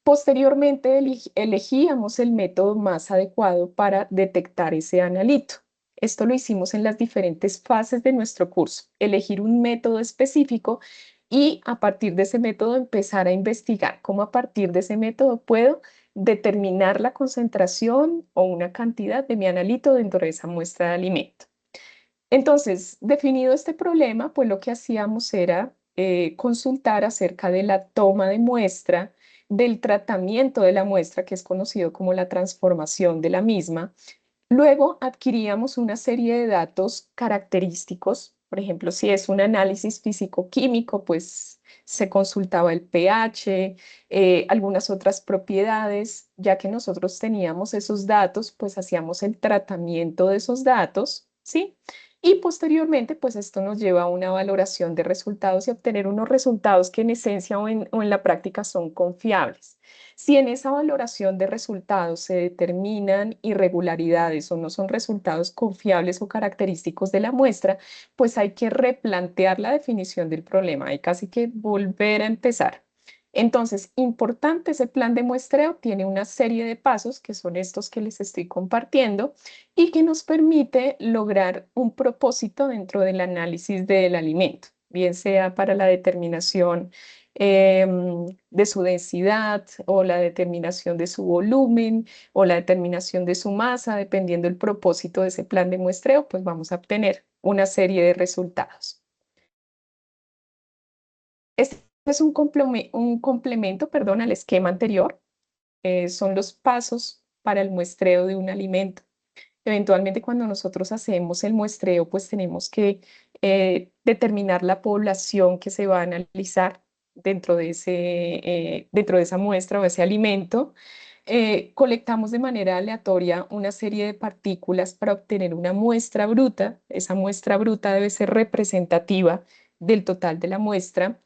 Posteriormente, elegíamos el método más adecuado para detectar ese analito. Esto lo hicimos en las diferentes fases de nuestro curso. Elegir un método específico y a partir de ese método empezar a investigar cómo a partir de ese método puedo determinar la concentración o una cantidad de mi analito dentro de esa muestra de alimento. Entonces, definido este problema, pues lo que hacíamos era consultar acerca de la toma de muestra, del tratamiento de la muestra, que es conocido como la transformación de la misma. Luego adquiríamos una serie de datos característicos. Por ejemplo, si es un análisis físico-químico, pues se consultaba el pH, algunas otras propiedades. Ya que nosotros teníamos esos datos, pues hacíamos el tratamiento de esos datos, ¿sí? Y posteriormente, pues esto nos lleva a una valoración de resultados y obtener unos resultados que en esencia o en la práctica son confiables. Si en esa valoración de resultados se determinan irregularidades o no son resultados confiables o característicos de la muestra, pues hay que replantear la definición del problema, hay casi que volver a empezar. Entonces, importante, ese plan de muestreo tiene una serie de pasos que son estos que les estoy compartiendo y que nos permite lograr un propósito dentro del análisis del alimento, bien sea para la determinación de su densidad o la determinación de su volumen o la determinación de su masa, dependiendo del propósito de ese plan de muestreo, pues vamos a obtener una serie de resultados. Este es un complemento, perdón, al esquema anterior. Son los pasos para el muestreo de un alimento. Eventualmente, cuando nosotros hacemos el muestreo, pues tenemos que determinar la población que se va a analizar dentro de esa muestra o ese alimento. Colectamos de manera aleatoria una serie de partículas para obtener una muestra bruta. Esa muestra bruta debe ser representativa del total de la muestra.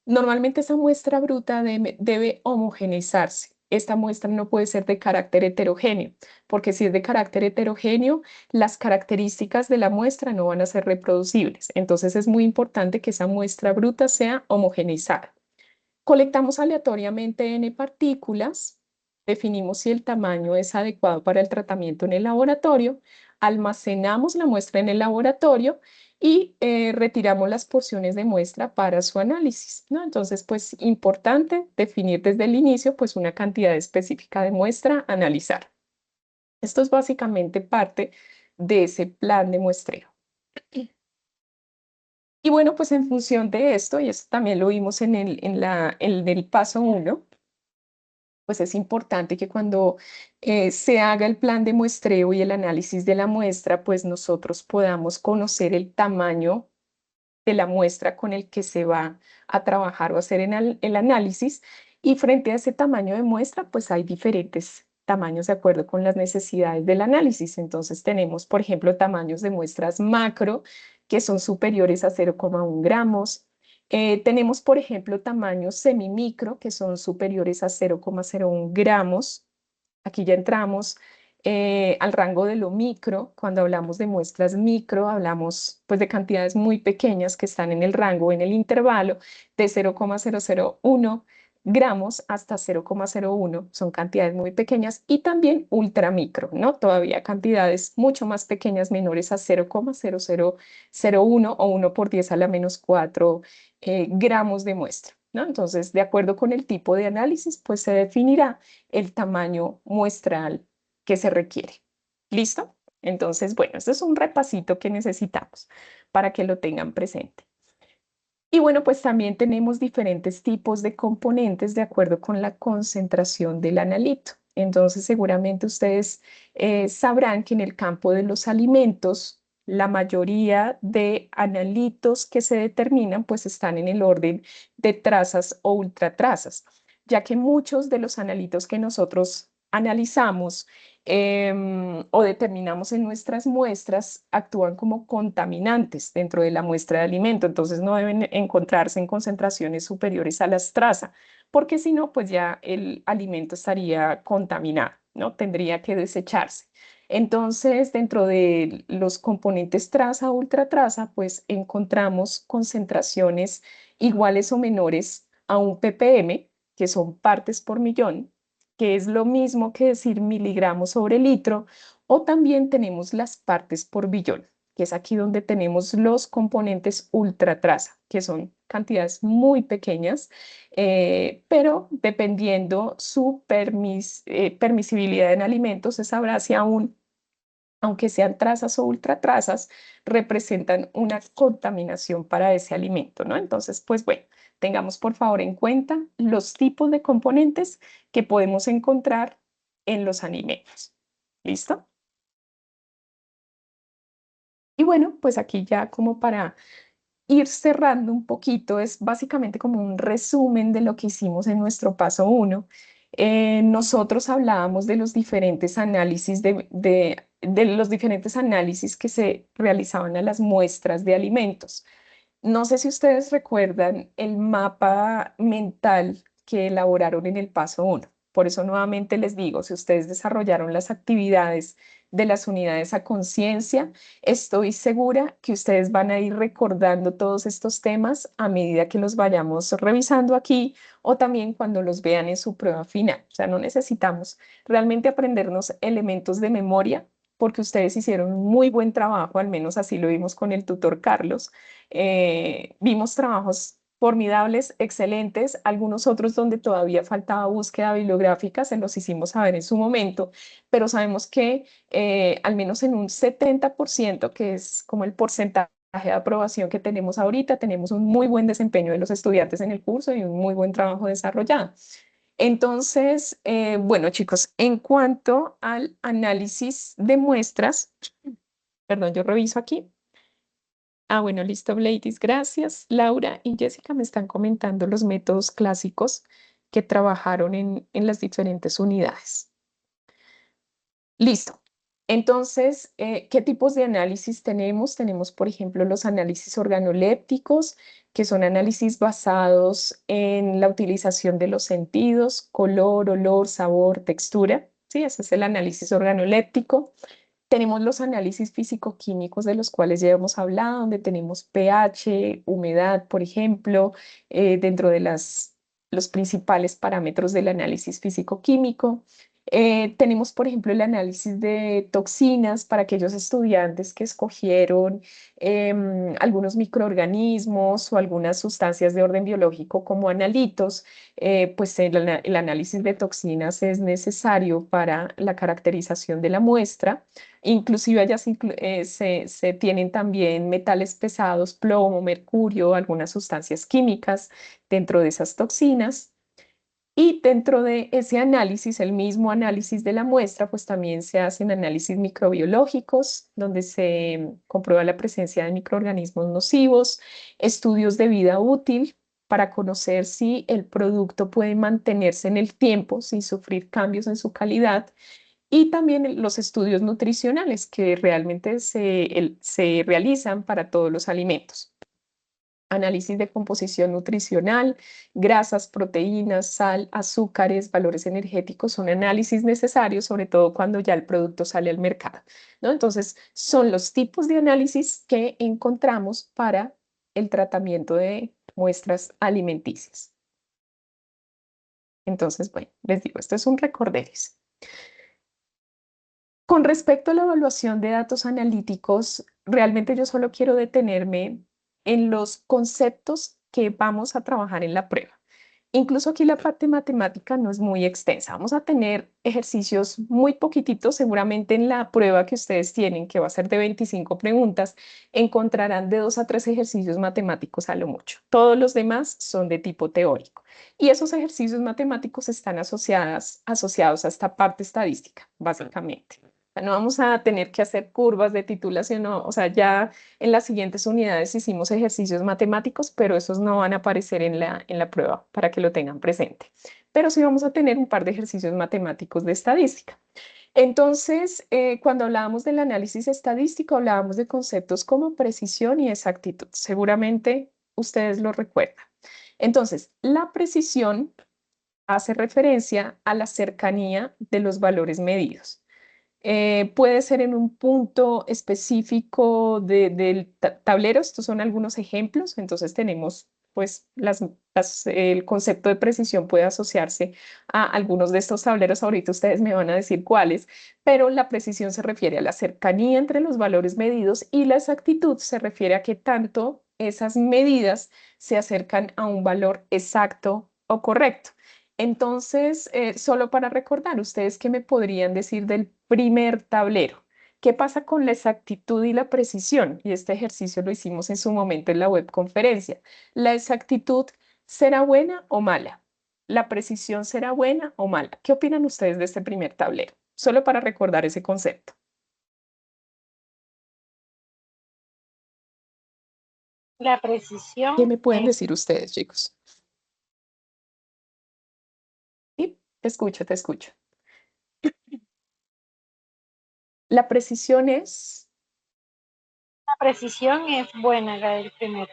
Normalmente esa muestra bruta debe homogeneizarse. Esta muestra no puede ser de carácter heterogéneo, porque si es de carácter heterogéneo, las características de la muestra no van a ser reproducibles. Entonces es muy importante que esa muestra bruta sea homogeneizada. Colectamos aleatoriamente N partículas, definimos si el tamaño es adecuado para el tratamiento en el laboratorio, almacenamos la muestra en el laboratorio y retiramos las porciones de muestra para su análisis, ¿no? Entonces, pues importante definir desde el inicio pues una cantidad específica de muestra a analizar. Esto es básicamente parte de ese plan de muestreo. Y bueno, pues en función de esto, y esto también lo vimos en el paso uno, pues es importante que cuando se haga el plan de muestreo y el análisis de la muestra, pues nosotros podamos conocer el tamaño de la muestra con el que se va a trabajar o hacer el análisis. Y frente a ese tamaño de muestra, pues hay diferentes tamaños de acuerdo con las necesidades del análisis. Entonces tenemos, por ejemplo, tamaños de muestras macro que son superiores a 0,1 gramos. Tenemos, por ejemplo, tamaños semimicro que son superiores a 0,01 gramos. Aquí ya entramos al rango de lo micro. Cuando hablamos de muestras micro, hablamos pues de cantidades muy pequeñas que están en el rango, en el intervalo de 0,001 gramos hasta 0,01. Son cantidades muy pequeñas y también ultramicro, ¿no? Todavía cantidades mucho más pequeñas, menores a 0,0001 o 1 por 10⁻⁴ gramos de muestra, ¿no? Entonces, de acuerdo con el tipo de análisis, pues se definirá el tamaño muestral que se requiere. ¿Listo? Entonces, bueno, este es un repasito que necesitamos para que lo tengan presente. Y bueno, pues también tenemos diferentes tipos de componentes de acuerdo con la concentración del analito. Entonces, seguramente ustedes sabrán que en el campo de los alimentos, la mayoría de analitos que se determinan, pues están en el orden de trazas o ultratrazas, ya que muchos de los analitos que nosotros analizamos o determinamos en nuestras muestras actúan como contaminantes dentro de la muestra de alimento, entonces no deben encontrarse en concentraciones superiores a las trazas, porque si no, pues ya el alimento estaría contaminado, ¿no? Tendría que desecharse. Entonces, dentro de los componentes traza o ultratraza, pues encontramos concentraciones iguales o menores a un ppm, que son partes por millón, que es lo mismo que decir miligramos sobre litro, o también tenemos las partes por billón, que es aquí donde tenemos los componentes ultratraza, que son cantidades muy pequeñas, pero dependiendo su permisibilidad en alimentos, se sabrá si aún, aunque sean trazas o ultratrazas, representan una contaminación para ese alimento, ¿no? Entonces, pues bueno, tengamos por favor en cuenta los tipos de componentes que podemos encontrar en los alimentos. ¿Listo? Y bueno, pues aquí ya como para ir cerrando un poquito, es básicamente como un resumen de lo que hicimos en nuestro paso uno. Nosotros hablábamos de los diferentes análisis de los diferentes análisis que se realizaban a las muestras de alimentos. No sé si ustedes recuerdan el mapa mental que elaboraron en el paso uno. Por eso nuevamente les digo, si ustedes desarrollaron las actividades de las unidades a conciencia, estoy segura que ustedes van a ir recordando todos estos temas a medida que los vayamos revisando aquí o también cuando los vean en su prueba final. O sea, no necesitamos realmente aprendernos elementos de memoria porque ustedes hicieron un muy buen trabajo, al menos así lo vimos con el tutor Carlos. Vimos trabajos formidables, excelentes, algunos otros donde todavía faltaba búsqueda bibliográfica, se los hicimos saber en su momento, pero sabemos que al menos en un 70%, que es como el porcentaje de aprobación que tenemos ahorita, tenemos un muy buen desempeño de los estudiantes en el curso y un muy buen trabajo desarrollado. Entonces, bueno, chicos, en cuanto al análisis de muestras, perdón, yo reviso aquí. Ah, bueno, listo, Bladys, gracias. Laura y Jessica me están comentando los métodos clásicos que trabajaron en las diferentes unidades. Listo. Entonces, ¿qué tipos de análisis tenemos? Tenemos, por ejemplo, los análisis organolépticos, que son análisis basados en la utilización de los sentidos, color, olor, sabor, textura. Sí, ese es el análisis organoléptico. Tenemos los análisis físico-químicos de los cuales ya hemos hablado, donde tenemos pH, humedad, por ejemplo, dentro de los principales parámetros del análisis físico-químico. Tenemos, por ejemplo, el análisis de toxinas para aquellos estudiantes que escogieron algunos microorganismos o algunas sustancias de orden biológico como analitos, pues el análisis de toxinas es necesario para la caracterización de la muestra. Inclusive allá se tienen también metales pesados, plomo, mercurio, algunas sustancias químicas dentro de esas toxinas. Y dentro de ese análisis, el mismo análisis de la muestra, pues también se hacen análisis microbiológicos, donde se comprueba la presencia de microorganismos nocivos, estudios de vida útil para conocer si el producto puede mantenerse en el tiempo sin sufrir cambios en su calidad, y también los estudios nutricionales que realmente se realizan para todos los alimentos. Análisis de composición nutricional, grasas, proteínas, sal, azúcares, valores energéticos son análisis necesarios, sobre todo cuando ya el producto sale al mercado, ¿no? Entonces, son los tipos de análisis que encontramos para el tratamiento de muestras alimenticias. Entonces, bueno, les digo, esto es un recorderis. Con respecto a la evaluación de datos analíticos, realmente yo solo quiero detenerme en los conceptos que vamos a trabajar en la prueba. Incluso aquí la parte matemática no es muy extensa. Vamos a tener ejercicios muy poquititos. Seguramente en la prueba que ustedes tienen, que va a ser de 25 preguntas, encontrarán de 2 a 3 ejercicios matemáticos a lo mucho. Todos los demás son de tipo teórico. Y esos ejercicios matemáticos están asociados a esta parte estadística, básicamente. No vamos a tener que hacer curvas de titulación, no, o sea, ya en las siguientes unidades hicimos ejercicios matemáticos, pero esos no van a aparecer en la prueba para que lo tengan presente. Pero sí vamos a tener un par de ejercicios matemáticos de estadística. Entonces, cuando hablábamos del análisis estadístico, hablábamos de conceptos como precisión y exactitud. Seguramente ustedes lo recuerdan. Entonces, la precisión hace referencia a la cercanía de los valores medidos. Puede ser en un punto específico del tablero. Estos son algunos ejemplos. Entonces tenemos, pues, el concepto de precisión puede asociarse a algunos de estos tableros. Ahorita ustedes me van a decir cuáles, pero la precisión se refiere a la cercanía entre los valores medidos y la exactitud se refiere a qué tanto esas medidas se acercan a un valor exacto o correcto. Entonces, solo para recordar, ¿ustedes qué me podrían decir del primer tablero? ¿Qué pasa con la exactitud y la precisión? Y este ejercicio lo hicimos en su momento en la webconferencia. ¿La exactitud será buena o mala? ¿La precisión será buena o mala? ¿Qué opinan ustedes de este primer tablero? Solo para recordar ese concepto. La ¿Qué precisión me pueden es, decir ustedes, chicos? Sí, te escucho, te escucho. La precisión es... la precisión es buena, la del primero.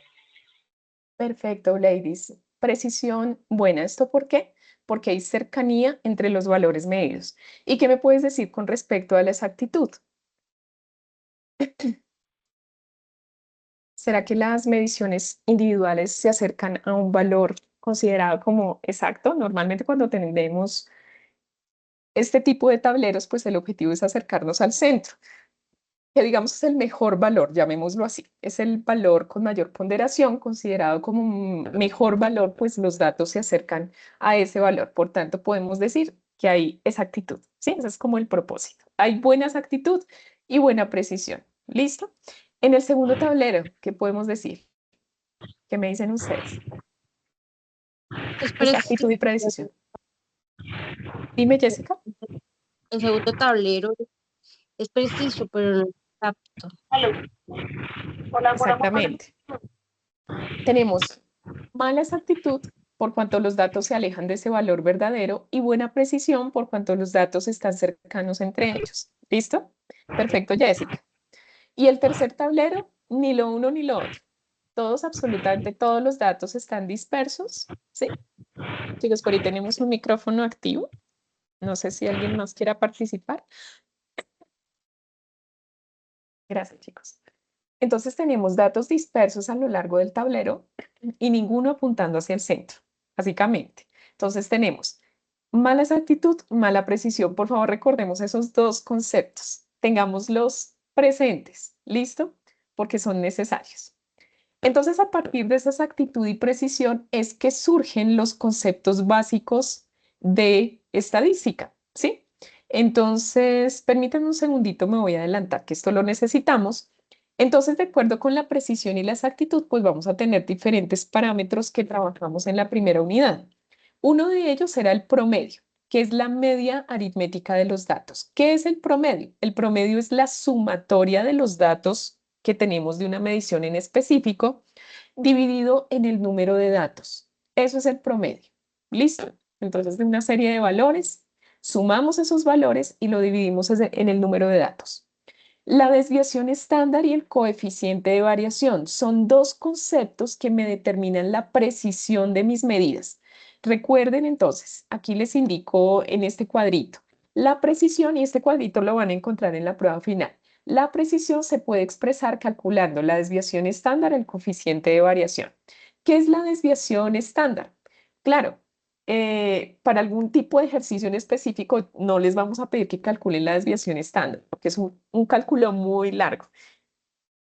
Perfecto, ladies. Precisión buena. ¿Esto por qué? Porque hay cercanía entre los valores medios. ¿Y qué me puedes decir con respecto a la exactitud? ¿Será que las mediciones individuales se acercan a un valor considerado como exacto? Normalmente cuando tenemos este tipo de tableros, pues el objetivo es acercarnos al centro, que digamos es el mejor valor, llamémoslo así. Es el valor con mayor ponderación, considerado como un mejor valor, pues los datos se acercan a ese valor. Por tanto, podemos decir que hay exactitud, ¿sí? Ese es como el propósito. Hay buena exactitud y buena precisión. ¿Listo? En el segundo tablero, ¿qué podemos decir? ¿Qué me dicen ustedes? Es preciso. Exactitud y precisión. Dime, Jessica. El segundo tablero es preciso, pero no exacto. Exactamente. Tenemos mala exactitud por cuanto los datos se alejan de ese valor verdadero y buena precisión por cuanto los datos están cercanos entre ellos. ¿Listo? Perfecto, Jessica. Y el tercer tablero, ni lo uno ni lo otro. Todos, absolutamente todos los datos están dispersos. ¿Sí? Chicos, por ahí tenemos un micrófono activo. No sé si alguien más quiera participar. Gracias, chicos. Entonces tenemos datos dispersos a lo largo del tablero y ninguno apuntando hacia el centro, básicamente. Entonces tenemos mala exactitud, mala precisión. Por favor, recordemos esos dos conceptos. Tengámoslos presentes, ¿listo? Porque son necesarios. Entonces, a partir de esa exactitud y precisión es que surgen los conceptos básicos de estadística, ¿sí? Entonces, permítanme un segundito, me voy a adelantar, que esto lo necesitamos. Entonces, de acuerdo con la precisión y la exactitud, pues vamos a tener diferentes parámetros que trabajamos en la primera unidad. Uno de ellos será el promedio, que es la media aritmética de los datos. ¿Qué es el promedio? El promedio es la sumatoria de los datos que tenemos de una medición en específico dividido en el número de datos. Eso es el promedio. ¿Listo? Entonces, de una serie de valores, sumamos esos valores y lo dividimos en el número de datos. La desviación estándar y el coeficiente de variación son dos conceptos que me determinan la precisión de mis medidas. Recuerden entonces, aquí les indico en este cuadrito, la precisión, y este cuadrito lo van a encontrar en la prueba final. La precisión se puede expresar calculando la desviación estándar, el coeficiente de variación. ¿Qué es la desviación estándar? Claro, para algún tipo de ejercicio en específico no les vamos a pedir que calculen la desviación estándar, porque es un cálculo muy largo,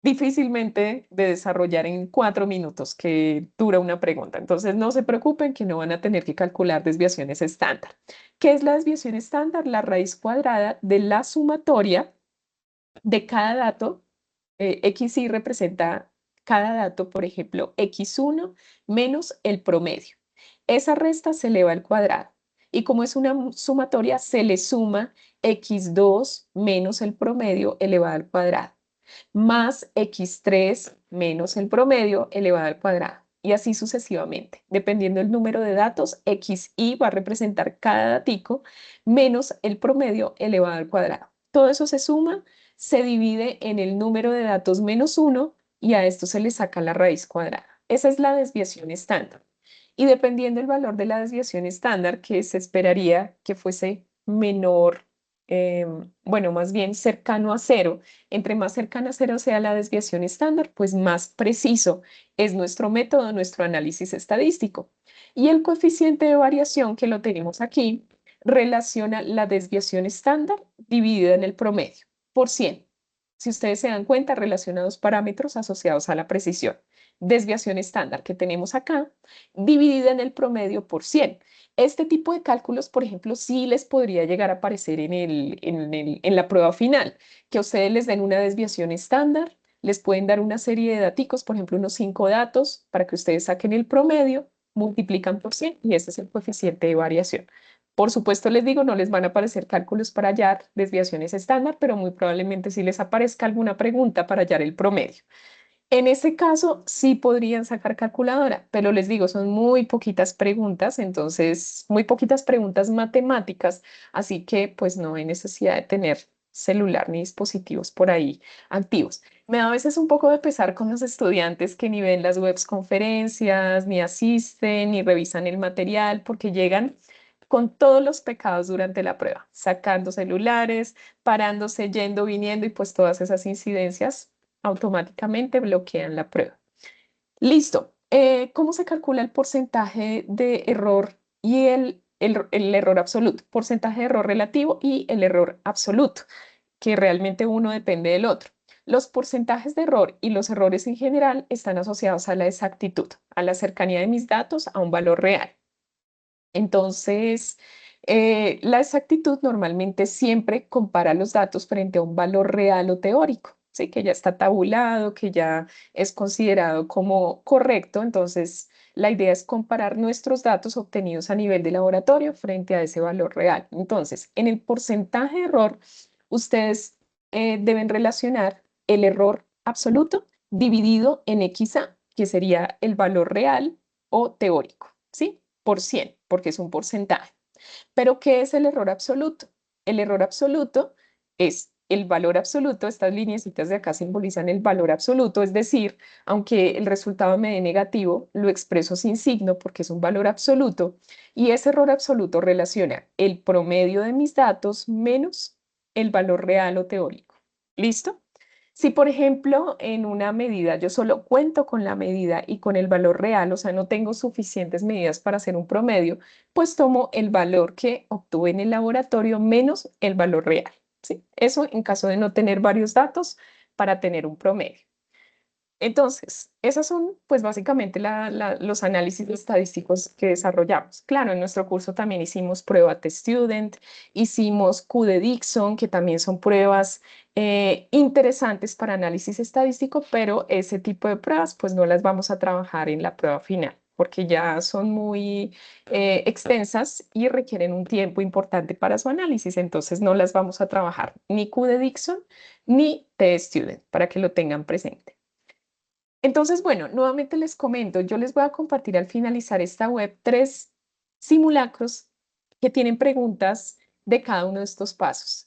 difícilmente de desarrollar en 4 minutos que dura una pregunta. Entonces no se preocupen que no van a tener que calcular desviaciones estándar. ¿Qué es la desviación estándar? La raíz cuadrada de la sumatoria de cada dato. XY representa cada dato, por ejemplo, X1 menos el promedio. Esa resta se eleva al cuadrado. Y como es una sumatoria, se le suma X2 menos el promedio elevado al cuadrado, más X3 menos el promedio elevado al cuadrado. Y así sucesivamente. Dependiendo del número de datos, XY va a representar cada datico menos el promedio elevado al cuadrado. Todo eso se suma, se divide en el número de datos menos 1 y a esto se le saca la raíz cuadrada. Esa es la desviación estándar. Y dependiendo del valor de la desviación estándar, que se esperaría que fuese menor, bueno, más bien cercano a cero, entre más cercana a cero sea la desviación estándar, pues más preciso es nuestro método, nuestro análisis estadístico. Y el coeficiente de variación que lo tenemos aquí relaciona la desviación estándar dividida en el promedio por 100. Si ustedes se dan cuenta, relaciona dos parámetros asociados a la precisión. Desviación estándar que tenemos acá, dividida en el promedio por 100. Este tipo de cálculos, por ejemplo, sí les podría llegar a aparecer en la prueba final, que a ustedes les den una desviación estándar, les pueden dar una serie de daticos, por ejemplo, unos 5 datos, para que ustedes saquen el promedio, multiplican por 100 y ese es el coeficiente de variación. Por supuesto, les digo, no les van a aparecer cálculos para hallar desviaciones estándar, pero muy probablemente sí les aparezca alguna pregunta para hallar el promedio. En ese caso, sí podrían sacar calculadora, pero les digo, son muy poquitas preguntas, entonces, muy poquitas preguntas matemáticas, así que pues no hay necesidad de tener celular ni dispositivos por ahí activos. Me da a veces un poco de pesar con los estudiantes que ni ven las webs conferencias, ni asisten, ni revisan el material, porque llegan con todos los pecados durante la prueba, sacando celulares, parándose, yendo, viniendo y pues todas esas incidencias automáticamente bloquean la prueba. Listo. ¿Cómo se calcula el porcentaje de error y el error absoluto? Porcentaje de error relativo y el error absoluto, que realmente uno depende del otro. Los porcentajes de error y los errores en general están asociados a la exactitud, a la cercanía de mis datos a un valor real. Entonces, la exactitud normalmente siempre compara los datos frente a un valor real o teórico, ¿sí? Que ya está tabulado, que ya es considerado como correcto. Entonces, la idea es comparar nuestros datos obtenidos a nivel de laboratorio frente a ese valor real. Entonces, en el porcentaje de error, ustedes deben relacionar el error absoluto dividido en XA, que sería el valor real o teórico, ¿sí? Por 100, porque es un porcentaje. Pero, ¿qué es el error absoluto? El error absoluto es el valor absoluto. Estas lineecitas de acá simbolizan el valor absoluto, es decir, aunque el resultado me dé negativo, lo expreso sin signo porque es un valor absoluto y ese error absoluto relaciona el promedio de mis datos menos el valor real o teórico. ¿Listo? Si, por ejemplo, en una medida yo solo cuento con la medida y con el valor real, o sea, no tengo suficientes medidas para hacer un promedio, pues tomo el valor que obtuve en el laboratorio menos el valor real, ¿sí? Eso en caso de no tener varios datos para tener un promedio. Entonces, esos son, pues, básicamente los análisis estadísticos que desarrollamos. Claro, en nuestro curso también hicimos prueba Test Student, hicimos Q de Dixon, que también son pruebas interesantes para análisis estadístico, pero ese tipo de pruebas, pues, no las vamos a trabajar en la prueba final. porque ya son muy extensas y requieren un tiempo importante para su análisis, entonces no las vamos a trabajar ni Q de Dixon ni TestStudent para que lo tengan presente. Entonces, bueno, nuevamente les comento, yo les voy a compartir al finalizar esta web 3 simulacros que tienen preguntas de cada uno de estos pasos.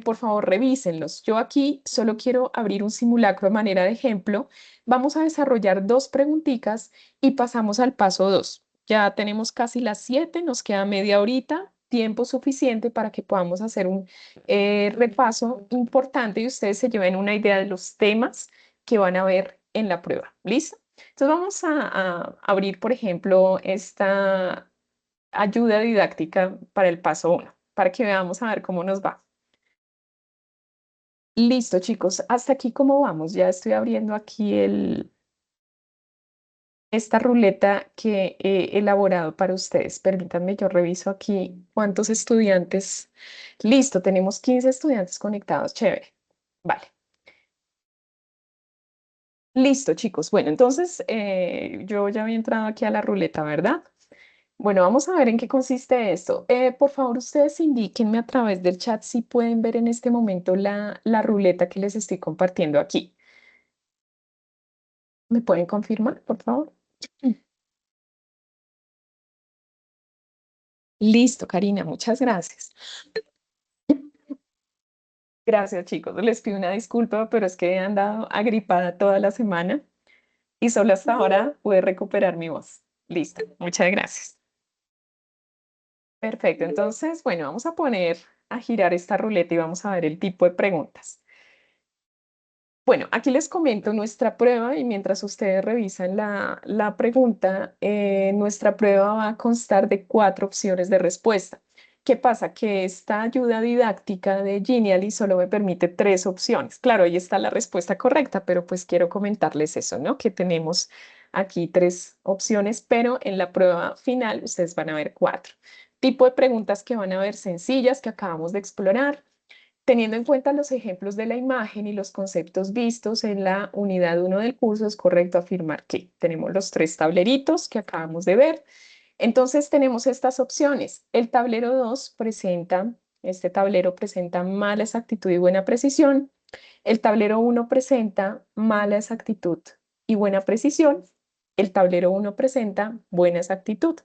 Por favor, revísenlos. Yo aquí solo quiero abrir un simulacro de manera de ejemplo. Vamos a desarrollar 2 preguntitas y pasamos al paso 2. Ya tenemos casi las 7, nos queda media horita, tiempo suficiente para que podamos hacer un repaso importante y ustedes se lleven una idea de los temas que van a ver en la prueba. ¿Listo? Entonces vamos a abrir, por ejemplo, esta ayuda didáctica para el paso 1, para que veamos a ver cómo nos va. Listo, chicos. Hasta aquí cómo vamos. Ya estoy abriendo aquí esta ruleta que he elaborado para ustedes. Permítanme, yo reviso aquí cuántos estudiantes. Listo, tenemos 15 estudiantes conectados. Chévere. Vale. Listo, chicos. Bueno, entonces yo ya había entrado aquí a la ruleta, ¿verdad? Bueno, vamos a ver en qué consiste esto. Por favor, ustedes indíquenme a través del chat si pueden ver en este momento la ruleta que les estoy compartiendo aquí. ¿Me pueden confirmar, por favor? Listo, Karina, muchas gracias. Gracias, chicos. Les pido una disculpa, pero es que he andado agripada toda la semana y solo hasta ahora pude recuperar mi voz. Listo, muchas gracias. Perfecto, entonces, bueno, vamos a poner a girar esta ruleta y vamos a ver el tipo de preguntas. Bueno, aquí les comento nuestra prueba y mientras ustedes revisan la pregunta, nuestra prueba va a constar de 4 opciones de respuesta. ¿Qué pasa? Que esta ayuda didáctica de Genially solo me permite 3 opciones. Claro, ahí está la respuesta correcta, pero pues quiero comentarles eso, ¿no? Que tenemos aquí 3 opciones, pero en la prueba final ustedes van a ver 4. Tipo de preguntas que van a ver sencillas que acabamos de explorar. Teniendo en cuenta los ejemplos de la imagen y los conceptos vistos en la unidad 1 del curso, es correcto afirmar que tenemos los 3 tableritos que acabamos de ver. Entonces tenemos estas opciones. El tablero 2 presenta, este tablero presenta mala exactitud y buena precisión. El tablero 1 presenta mala exactitud y buena precisión. El tablero 1 presenta buena exactitud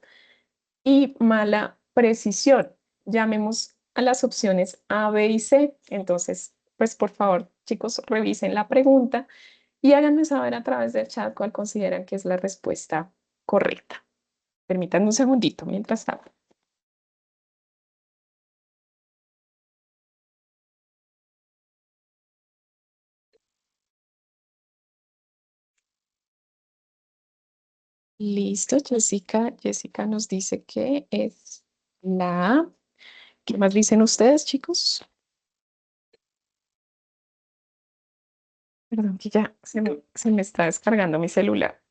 y mala precisión. Llamemos a las opciones A, B y C. Entonces, pues por favor, chicos, revisen la pregunta y háganme saber a través del chat cuál consideran que es la respuesta correcta. Permítanme un segundito mientras tanto. Listo, Jessica. Jessica nos dice que es la A. ¿Qué más dicen ustedes, chicos? Perdón, que ya se me está descargando mi celular.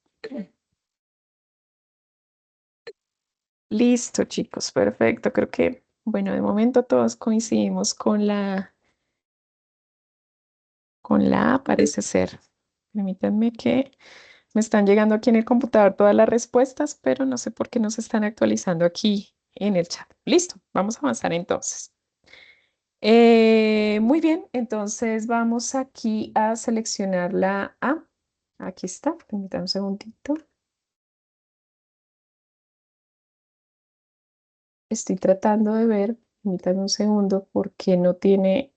Listo, chicos, perfecto. Creo que, bueno, de momento todos coincidimos con la A, parece ser. Permítanme que me están llegando aquí en el computador todas las respuestas, pero no sé por qué no se están actualizando aquí en el chat. Listo, vamos a avanzar entonces. Muy bien, entonces vamos aquí a seleccionar la A. Aquí está, permítanme un segundito. Estoy tratando de ver, permítanme un segundo, por qué no tiene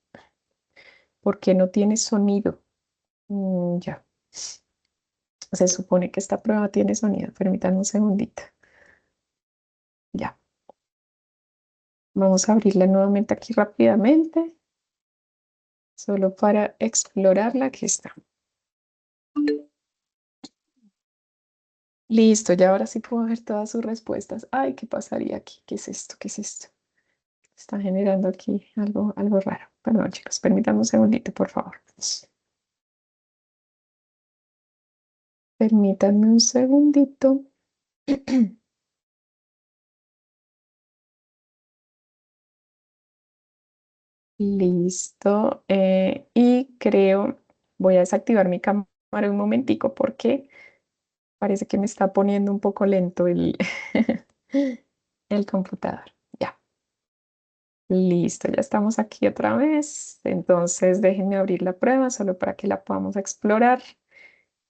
sonido. Ya, se supone que esta prueba tiene sonido. Permítanme un segundito. Ya, vamos a abrirla nuevamente aquí rápidamente, solo para explorarla. Aquí está. Listo, ya ahora sí puedo ver todas sus respuestas. Ay, ¿qué pasaría aquí? ¿Qué es esto? ¿Qué es esto? Está generando aquí algo raro. Perdón, chicos, permítanme un segundito, por favor. Permítanme un segundito. Listo. Y creo, voy a desactivar mi cámara un momentico porque Parece que me está poniendo un poco lento el, el computador. Ya, listo, ya estamos aquí otra vez. Entonces déjenme abrir la prueba solo para que la podamos explorar.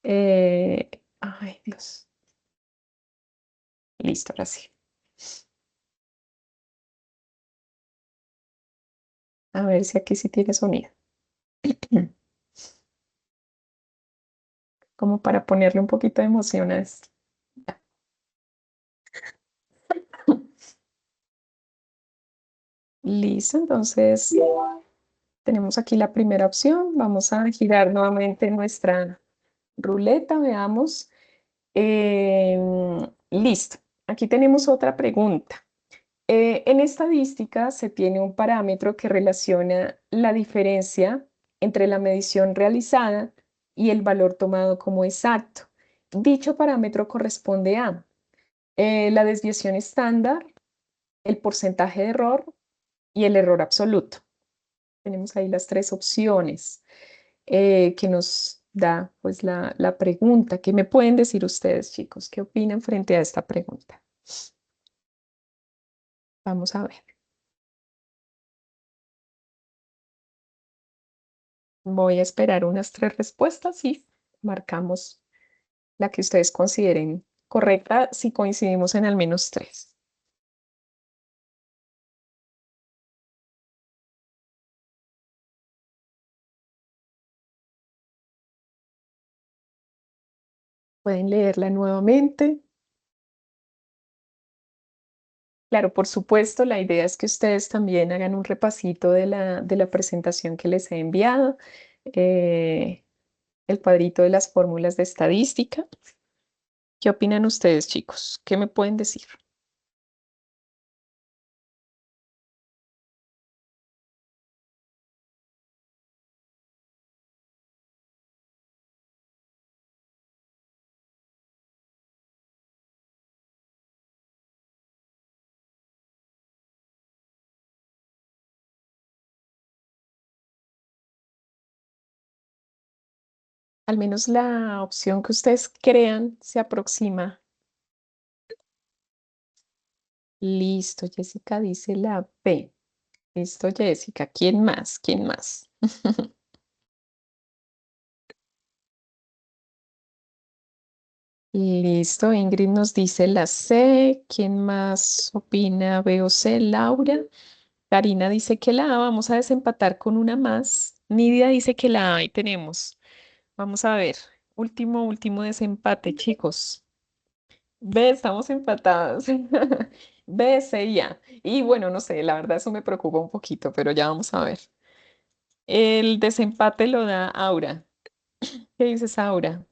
Ay, Dios. Listo, ahora sí. A ver si aquí sí tiene sonido. Como para ponerle un poquito de emoción a esto. Listo, entonces tenemos aquí la primera opción. Vamos a girar nuevamente nuestra ruleta, veamos. Listo, aquí tenemos otra pregunta. En estadística se tiene un parámetro que relaciona la diferencia entre la medición realizada y el valor tomado como exacto. Dicho parámetro corresponde a la desviación estándar, el porcentaje de error y el error absoluto. Tenemos ahí las tres opciones que nos da pues la pregunta. ¿Qué me pueden decir ustedes, chicos? ¿Qué opinan frente a esta pregunta? Vamos a ver. Voy a esperar unas tres respuestas y marcamos la que ustedes consideren correcta si coincidimos en al menos tres. Pueden leerla nuevamente. Claro, por supuesto, la idea es que ustedes también hagan un repasito de la presentación que les he enviado, eh, el cuadrito de las fórmulas de estadística. ¿Qué opinan ustedes, chicos? ¿Qué me pueden decir? Al menos la opción que ustedes crean se aproxima. Listo, Jessica dice la B. Listo, Jessica. ¿Quién más? ¿Quién más? Listo, Ingrid nos dice la C. ¿Quién más opina B o C? Laura. Karina dice que la A. Vamos a desempatar con una más. Nidia dice que la A. Ahí tenemos. Vamos a ver. Último desempate, chicos. B, estamos empatados. B, C y A. Y bueno, no sé, la verdad eso me preocupa un poquito, pero ya vamos a ver. El desempate lo da Aura. ¿Qué dices, Aura?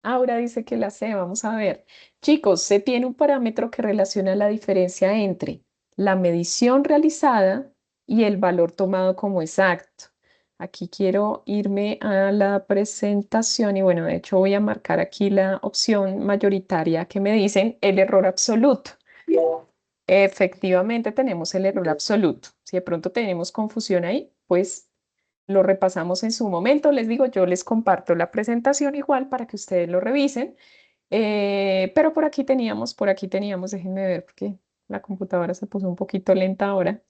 Aura dice que la C, vamos a ver. Chicos, se tiene un parámetro que relaciona la diferencia entre la medición realizada y el valor tomado como exacto. Aquí quiero irme a la presentación y bueno, de hecho voy a marcar aquí la opción mayoritaria que me dicen el error absoluto. Efectivamente tenemos el error absoluto. Si de pronto tenemos confusión ahí, pues lo repasamos en su momento. Les digo, yo les comparto la presentación igual para que ustedes lo revisen. Pero por aquí teníamos, déjenme ver porque la computadora se puso un poquito lenta ahora.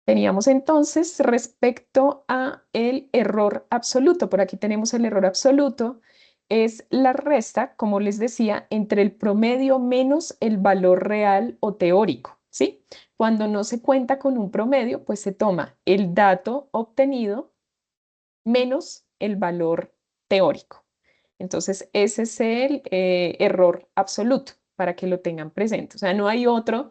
Teníamos entonces respecto a el error absoluto. Por aquí tenemos el error absoluto. Es la resta, como les decía, entre el promedio menos el valor real o teórico, ¿sí? Cuando no se cuenta con un promedio, pues se toma el dato obtenido menos el valor teórico. Entonces, ese es el error absoluto para que lo tengan presente. O sea, no hay otra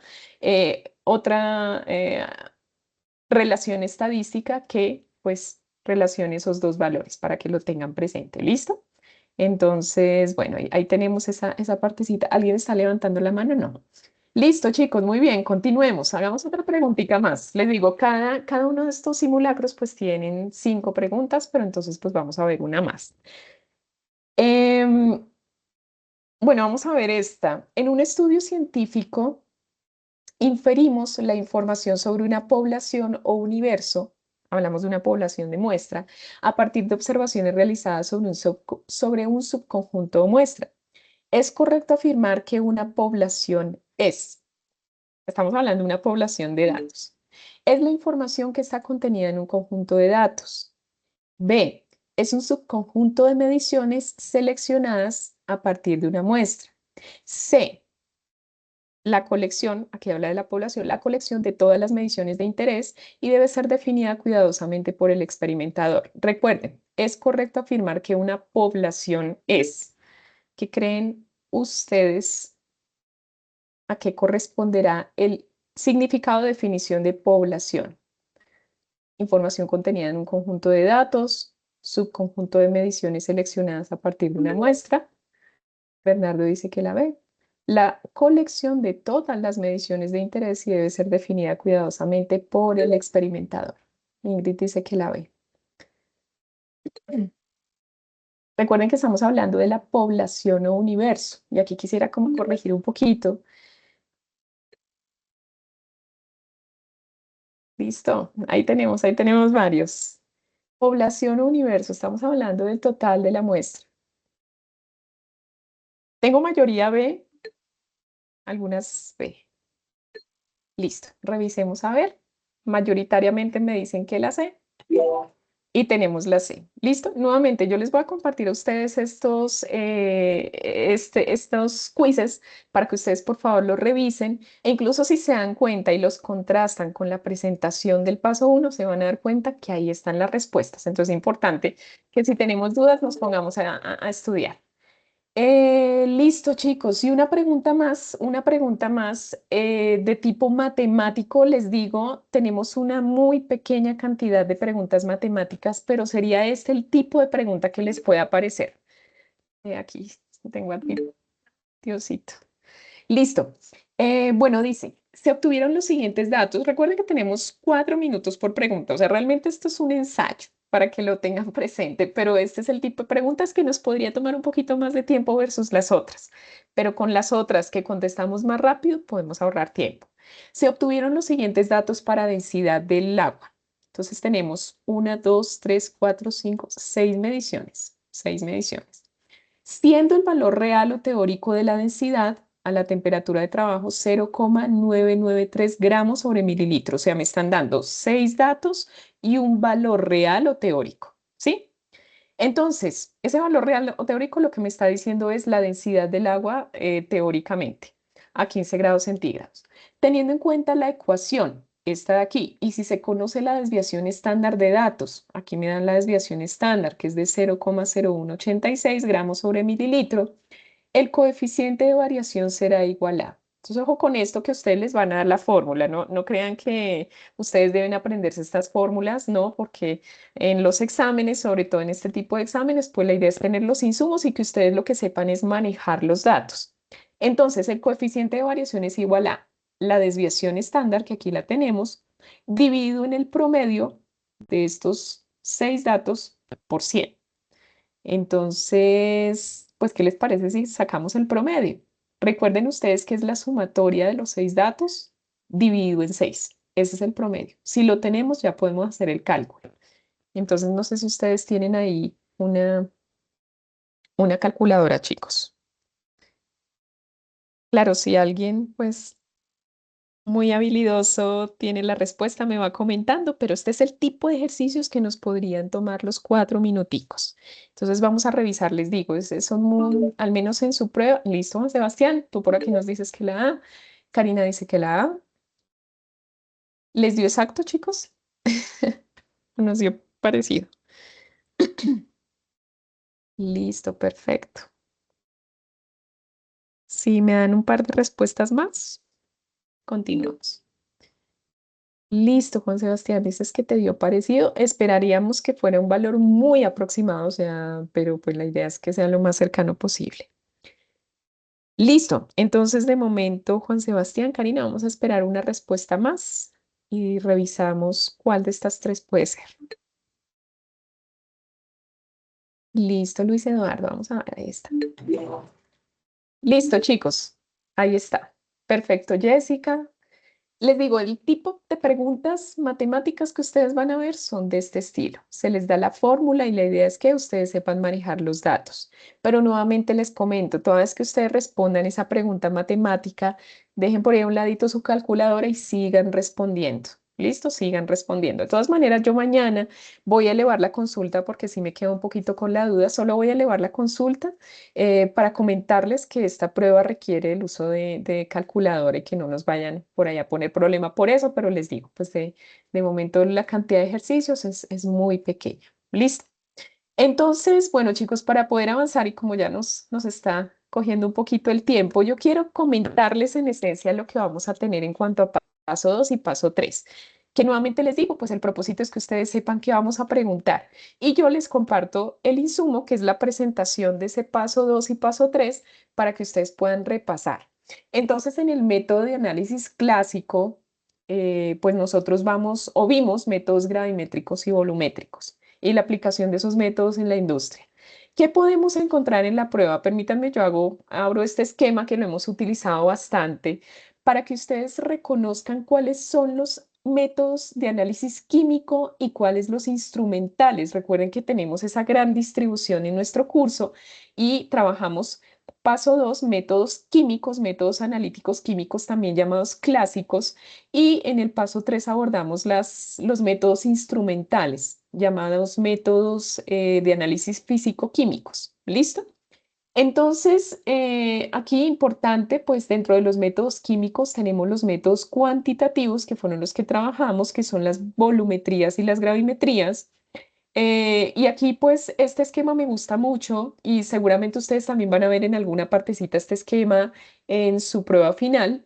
relación estadística que pues relacione esos dos valores para que lo tengan presente. ¿Listo? Entonces, bueno, ahí tenemos esa partecita. ¿Alguien está levantando la mano? No. Listo, chicos, muy bien, continuemos. Hagamos otra preguntita más. Les digo, cada uno de estos simulacros pues tienen 5 preguntas, pero entonces pues vamos a ver una más. Em, bueno, vamos a ver esta. En un estudio científico, inferimos la información sobre una población o universo hablamos de una población de muestra, a partir de observaciones realizadas sobre un subconjunto de muestra. Es correcto afirmar que una población es, estamos hablando de una población de datos, es la información que está contenida en un conjunto de datos. B, es un subconjunto de mediciones seleccionadas a partir de una muestra. C, la colección, aquí habla de la población, la colección de todas las mediciones de interés y debe ser definida cuidadosamente por el experimentador. Recuerden, es correcto afirmar que una población es. ¿Qué creen ustedes a qué corresponderá el significado de definición de población? Información contenida en un conjunto de datos, subconjunto de mediciones seleccionadas a partir de una muestra. Bernardo dice que la B. La colección de todas las mediciones de interés y debe ser definida cuidadosamente por el experimentador. Ingrid dice que la B. Recuerden que estamos hablando de la población o universo. Y aquí quisiera como corregir un poquito. Listo, ahí tenemos varios. Población o universo, estamos hablando del total de la muestra. Tengo mayoría B, algunas B. Listo, revisemos a ver. Mayoritariamente me dicen que la C y tenemos la C. Listo, nuevamente yo les voy a compartir a ustedes estos quizzes para que ustedes por favor los revisen e incluso si se dan cuenta y los contrastan con la presentación del paso 1, se van a dar cuenta que ahí están las respuestas. Entonces es importante que si tenemos dudas nos pongamos a estudiar. Listo, chicos. Y una pregunta más de tipo matemático. Les digo, tenemos una muy pequeña cantidad de preguntas matemáticas, pero sería este el tipo de pregunta que les puede aparecer. Aquí tengo aquí, Diosito. Listo. Bueno, dice, se obtuvieron los siguientes datos. Recuerden que tenemos 4 minutos por pregunta. O sea, realmente esto es un ensayo para que lo tengan presente, pero este es el tipo de preguntas que nos podría tomar un poquito más de tiempo versus las otras. Pero con las otras que contestamos más rápido, podemos ahorrar tiempo. Se obtuvieron los siguientes datos para densidad del agua. Entonces tenemos 1, 2, 3, 4, 5, 6 mediciones. 6 mediciones siendo el valor real o teórico de la densidad a la temperatura de trabajo 0,993 gramos sobre mililitro. O sea, me están dando 6 datos y un valor real o teórico, ¿sí? Entonces, ese valor real o teórico lo que me está diciendo es la densidad del agua teóricamente a 15 grados centígrados. Teniendo en cuenta la ecuación, esta de aquí, y si se conoce la desviación estándar de datos, aquí me dan la desviación estándar, que es de 0,0186 gramos sobre mililitro, el coeficiente de variación será igual a. Entonces, ojo con esto que ustedes les van a dar la fórmula, no crean que ustedes deben aprenderse estas fórmulas, no, porque en los exámenes, sobre todo en este tipo de exámenes, pues la idea es tener los insumos y que ustedes lo que sepan es manejar los datos. Entonces, el coeficiente de variación es igual a la desviación estándar, que aquí la tenemos, dividido en el promedio de estos 6 datos por 100. Entonces, pues, ¿qué les parece si sacamos el promedio? Recuerden ustedes que es la sumatoria de los 6 datos dividido en 6. Ese es el promedio. Si lo tenemos, ya podemos hacer el cálculo. Entonces, no sé si ustedes tienen ahí una calculadora, chicos. Claro, si alguien, pues, muy habilidoso tiene la respuesta, me va comentando, pero este es el tipo de ejercicios que nos podrían tomar los 4 minuticos. Entonces vamos a revisar, les digo, son al menos en su prueba. Listo, Juan Sebastián, tú por aquí nos dices que la A, Karina dice que la A. ¿Les dio exacto, chicos? Nos dio parecido. Listo, perfecto. Si me dan un par de respuestas más, continuamos. Listo, Juan Sebastián, dices que te dio parecido. Esperaríamos que fuera un valor muy aproximado, o sea, pero pues la idea es que sea lo más cercano posible. Listo, entonces de momento, Juan Sebastián, Karina, vamos a esperar una respuesta más y revisamos cuál de estas tres puede ser. Listo, Luis Eduardo, vamos a ver, ahí está. Listo, chicos, ahí está. Perfecto, Jessica. Les digo, el tipo de preguntas matemáticas que ustedes van a ver son de este estilo. Se les da la fórmula y la idea es que ustedes sepan manejar los datos. Pero nuevamente les comento, toda vez que ustedes respondan esa pregunta matemática, dejen por ahí a un ladito su calculadora y sigan respondiendo. ¿Listo? Sigan respondiendo. De todas maneras, yo mañana voy a elevar la consulta porque si me quedo un poquito con la duda, solo voy a elevar la consulta para comentarles que esta prueba requiere el uso de calculadora y que no nos vayan por ahí a poner problema por eso, pero les digo, pues de momento la cantidad de ejercicios es muy pequeña. ¿Listo? Entonces, bueno, chicos, para poder avanzar y como ya nos está cogiendo un poquito el tiempo, yo quiero comentarles en esencia lo que vamos a tener en cuanto a paso 2 y paso 3, que nuevamente les digo, pues el propósito es que ustedes sepan qué vamos a preguntar y yo les comparto el insumo, que es la presentación de ese paso 2 y paso 3 para que ustedes puedan repasar. Entonces, en el método de análisis clásico, pues nosotros vamos o vimos métodos gravimétricos y volumétricos y la aplicación de esos métodos en la industria. ¿Qué podemos encontrar en la prueba? Permítanme, abro este esquema que lo hemos utilizado bastante para que ustedes reconozcan cuáles son los métodos de análisis químico y cuáles los instrumentales. Recuerden que tenemos esa gran distribución en nuestro curso y trabajamos paso 2, métodos químicos, métodos analíticos químicos también llamados clásicos, y en el paso 3 abordamos los métodos instrumentales, llamados métodos de análisis físico-químicos. ¿Listo? Entonces, aquí importante, pues dentro de los métodos químicos tenemos los métodos cuantitativos, que fueron los que trabajamos, que son las volumetrías y las gravimetrías. Y aquí, pues, este esquema me gusta mucho y seguramente ustedes también van a ver en alguna partecita este esquema en su prueba final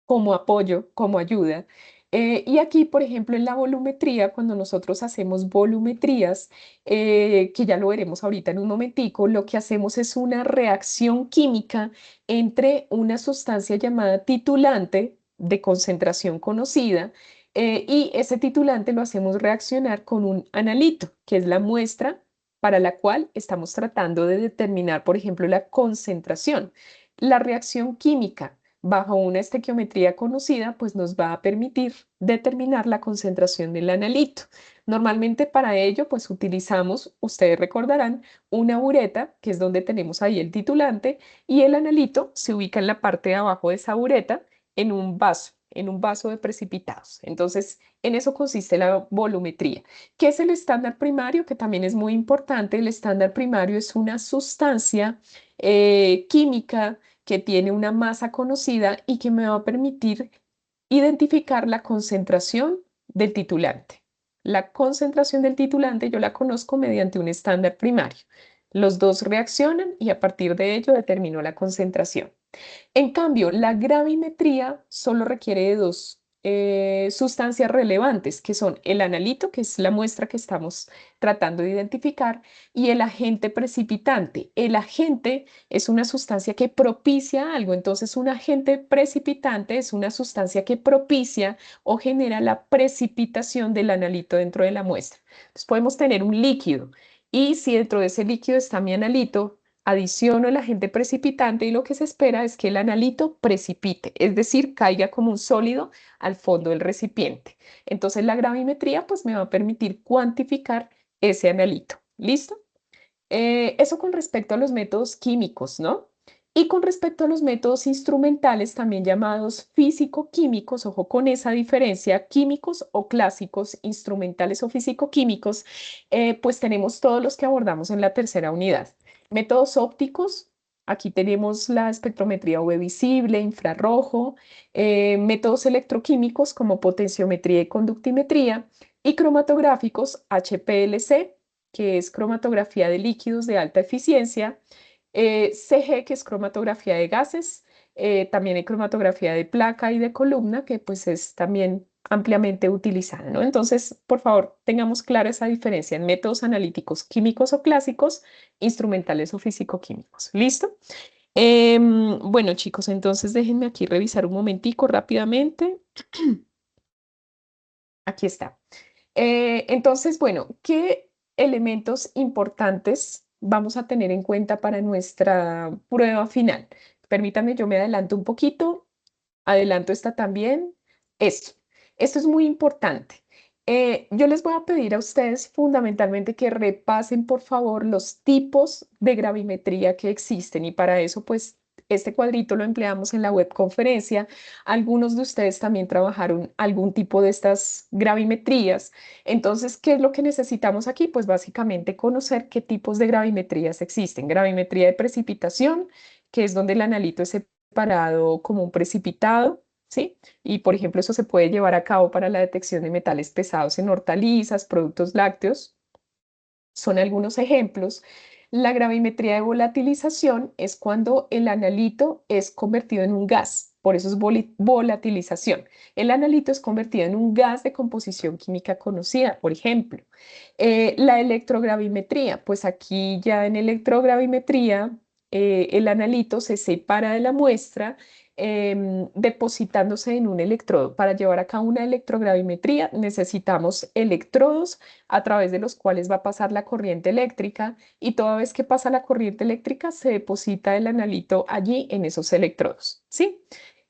como apoyo, como ayuda. Y aquí, por ejemplo, en la volumetría, cuando nosotros hacemos volumetrías, que ya lo veremos ahorita en un momentico, lo que hacemos es una reacción química entre una sustancia llamada titulante de concentración conocida, y ese titulante lo hacemos reaccionar con un analito, que es la muestra para la cual estamos tratando de determinar, por ejemplo, la concentración. La reacción química bajo una estequiometría conocida, pues nos va a permitir determinar la concentración del analito. Normalmente para ello, pues utilizamos, ustedes recordarán, una bureta, que es donde tenemos ahí el titulante, y el analito se ubica en la parte de abajo de esa bureta, en un vaso de precipitados. Entonces, en eso consiste la volumetría. ¿Qué es el estándar primario? Que también es muy importante. El estándar primario es una sustancia química que tiene una masa conocida y que me va a permitir identificar la concentración del titulante. La concentración del titulante yo la conozco mediante un estándar primario. Los dos reaccionan y a partir de ello determino la concentración. En cambio, la gravimetría solo requiere de dos sustancias relevantes, que son el analito, que es la muestra que estamos tratando de identificar, y el agente precipitante. El agente es una sustancia que propicia algo, entonces un agente precipitante es una sustancia que propicia o genera la precipitación del analito dentro de la muestra. Entonces podemos tener un líquido y si dentro de ese líquido está mi analito, adiciono el agente precipitante y lo que se espera es que el analito precipite, es decir, caiga como un sólido al fondo del recipiente. Entonces la gravimetría pues me va a permitir cuantificar ese analito. ¿Listo? Eso con respecto a los métodos químicos, ¿no? Y con respecto a los métodos instrumentales, también llamados físico-químicos, ojo con esa diferencia, químicos o clásicos, instrumentales o físico-químicos, pues tenemos todos los que abordamos en la tercera unidad. Métodos ópticos, aquí tenemos la espectrometría UV visible, infrarrojo, métodos electroquímicos como potenciometría y conductimetría, y cromatográficos HPLC, que es cromatografía de líquidos de alta eficiencia, CG, que es cromatografía de gases, también hay cromatografía de placa y de columna, que pues es también ampliamente utilizada, ¿no? Entonces, por favor, tengamos clara esa diferencia en métodos analíticos químicos o clásicos, instrumentales o físico-químicos. ¿Listo? Bueno, chicos, entonces déjenme aquí revisar un momentico rápidamente. Aquí está. Entonces, bueno, ¿qué elementos importantes vamos a tener en cuenta para nuestra prueba final? Permítanme, yo me adelanto un poquito, adelanto esta también. Esto, esto es muy importante. Yo les voy a pedir a ustedes fundamentalmente que repasen, por favor, los tipos de gravimetría que existen y para eso, pues, este cuadrito lo empleamos en la webconferencia. Algunos de ustedes también trabajaron algún tipo de estas gravimetrías. Entonces, ¿qué es lo que necesitamos aquí? Pues básicamente conocer qué tipos de gravimetrías existen. Gravimetría de precipitación, que es donde el analito es separado como un precipitado, ¿sí? Y, por ejemplo, eso se puede llevar a cabo para la detección de metales pesados en hortalizas, productos lácteos. Son algunos ejemplos. La gravimetría de volatilización es cuando el analito es convertido en un gas, por eso es volatilización. El analito es convertido en un gas de composición química conocida, por ejemplo. La electrogravimetría, pues aquí ya en electrogravimetría el analito se separa de la muestra depositándose en un electrodo. Para llevar a cabo una electrogravimetría necesitamos electrodos a través de los cuales va a pasar la corriente eléctrica y toda vez que pasa la corriente eléctrica se deposita el analito allí en esos electrodos, ¿sí?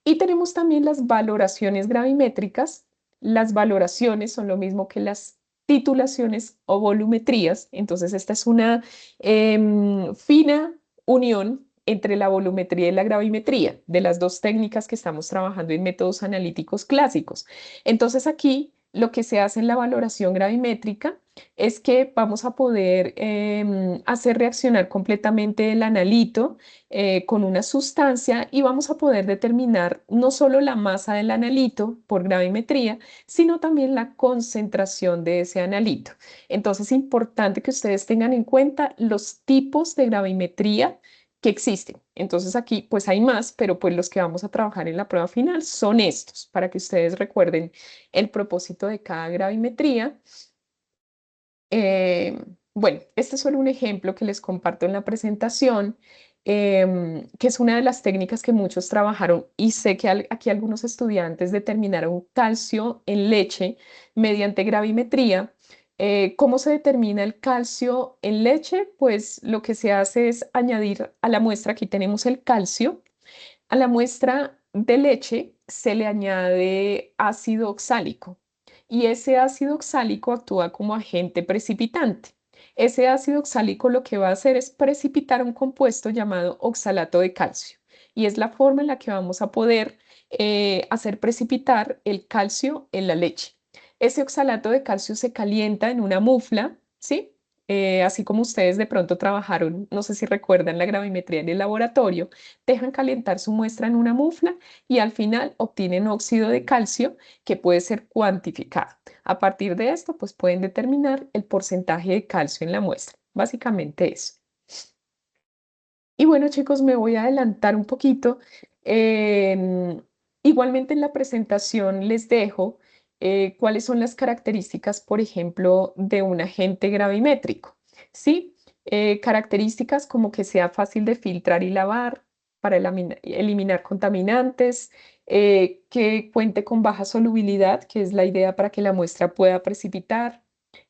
Y tenemos también las valoraciones gravimétricas. Las valoraciones son lo mismo que las titulaciones o volumetrías, entonces esta es una fina unión entre la volumetría y la gravimetría, de las dos técnicas que estamos trabajando en métodos analíticos clásicos. Entonces aquí lo que se hace en la valoración gravimétrica es que vamos a poder hacer reaccionar completamente el analito con una sustancia y vamos a poder determinar no solo la masa del analito por gravimetría, sino también la concentración de ese analito. Entonces es importante que ustedes tengan en cuenta los tipos de gravimetría que existen. Entonces aquí pues hay más, pero pues los que vamos a trabajar en la prueba final son estos, para que ustedes recuerden el propósito de cada gravimetría. Eh, bueno, este es solo un ejemplo que les comparto en la presentación, que es una de las técnicas que muchos trabajaron y sé que aquí algunos estudiantes determinaron calcio en leche mediante gravimetría. ¿Cómo se determina el calcio en leche? Pues lo que se hace es añadir a la muestra, aquí tenemos el calcio, a la muestra de leche se le añade ácido oxálico y ese ácido oxálico actúa como agente precipitante. Ese ácido oxálico lo que va a hacer es precipitar un compuesto llamado oxalato de calcio y es la forma en la que vamos a poder hacer precipitar el calcio en la leche. Ese oxalato de calcio se calienta en una mufla, ¿sí? Así como ustedes de pronto trabajaron, no sé si recuerdan la gravimetría en el laboratorio, dejan calentar su muestra en una mufla y al final obtienen óxido de calcio que puede ser cuantificado. A partir de esto, pues pueden determinar el porcentaje de calcio en la muestra. Básicamente eso. Y bueno, chicos, me voy a adelantar un poquito. Em, Igualmente en la presentación les dejo cuáles son las características, por ejemplo, de un agente gravimétrico. ¿Sí? Características como que sea fácil de filtrar y lavar para eliminar contaminantes, que cuente con baja solubilidad, que es la idea para que la muestra pueda precipitar,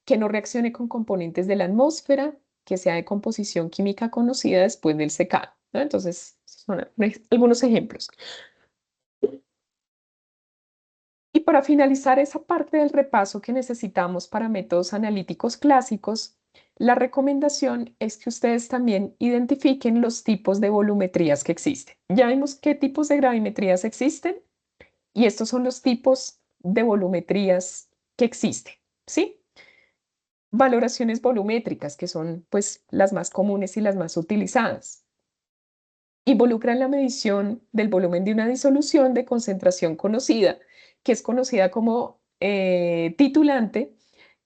que no reaccione con componentes de la atmósfera, que sea de composición química conocida después del secado, ¿no? Entonces, son algunos ejemplos. Y para finalizar esa parte del repaso que necesitamos para métodos analíticos clásicos, la recomendación es que ustedes también identifiquen los tipos de volumetrías que existen. Ya vimos qué tipos de gravimetrías existen y estos son los tipos de volumetrías que existen, ¿sí? Valoraciones volumétricas, que son pues las más comunes y las más utilizadas. Involucran la medición del volumen de una disolución de concentración conocida, que es conocida como titulante,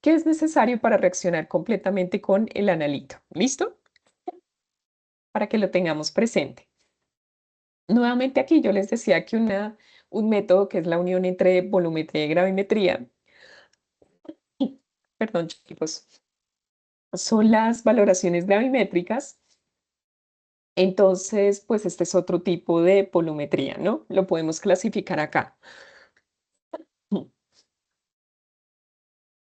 que es necesario para reaccionar completamente con el analito. ¿Listo? Para que lo tengamos presente. Nuevamente aquí yo les decía que un método que es la unión entre volumetría y gravimetría, perdón chicos, son las valoraciones gravimétricas. Entonces, pues este es otro tipo de volumetría, ¿no? Lo podemos clasificar acá.